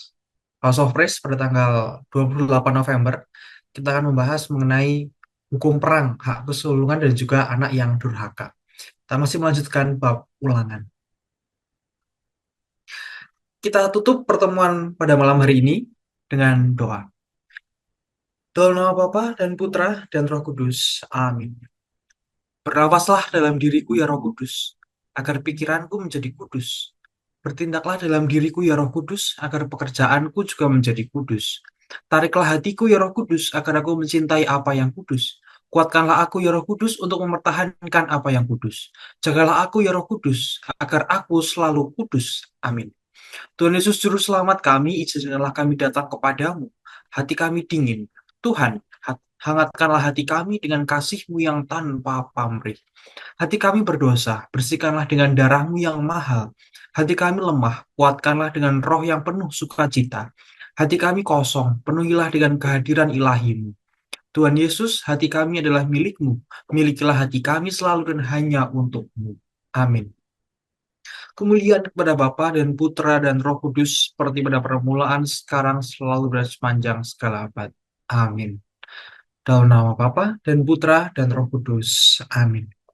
House of Praise pada tanggal 28 November. Kita akan membahas mengenai hukum perang, hak kesulungan, dan juga anak yang durhaka. Kita masih melanjutkan bab ulangan. Kita tutup pertemuan pada malam hari ini dengan doa. Dalam nama Bapa dan Putra dan Roh Kudus. Amin. Bernafaslah dalam diriku ya Roh Kudus, agar pikiranku menjadi kudus. Bertindaklah dalam diriku ya Roh Kudus, agar pekerjaanku juga menjadi kudus. Tariklah hatiku ya Roh Kudus, agar aku mencintai apa yang kudus. Kuatkanlah aku ya Roh Kudus untuk mempertahankan apa yang kudus. Jagalah aku ya Roh Kudus, agar aku selalu kudus. Amin. Tuhan Yesus Juru Selamat kami, izinkanlah kami datang kepadamu. Hati kami dingin. Tuhan, hangatkanlah hati kami dengan kasih-Mu yang tanpa pamrih. Hati kami berdosa, bersihkanlah dengan darah-Mu yang mahal. Hati kami lemah, kuatkanlah dengan roh yang penuh sukacita. Hati kami kosong, penuhilah dengan kehadiran ilahi-Mu. Tuhan Yesus, hati kami adalah milik-Mu. Milikilah hati kami selalu dan hanya untuk-Mu. Amin. Kemuliaan kepada Bapa dan Putra dan Roh Kudus, seperti pada permulaan, sekarang, selalu, dan sepanjang segala abad. Amin. Dalam nama Bapa dan Putra dan Roh Kudus. Amin.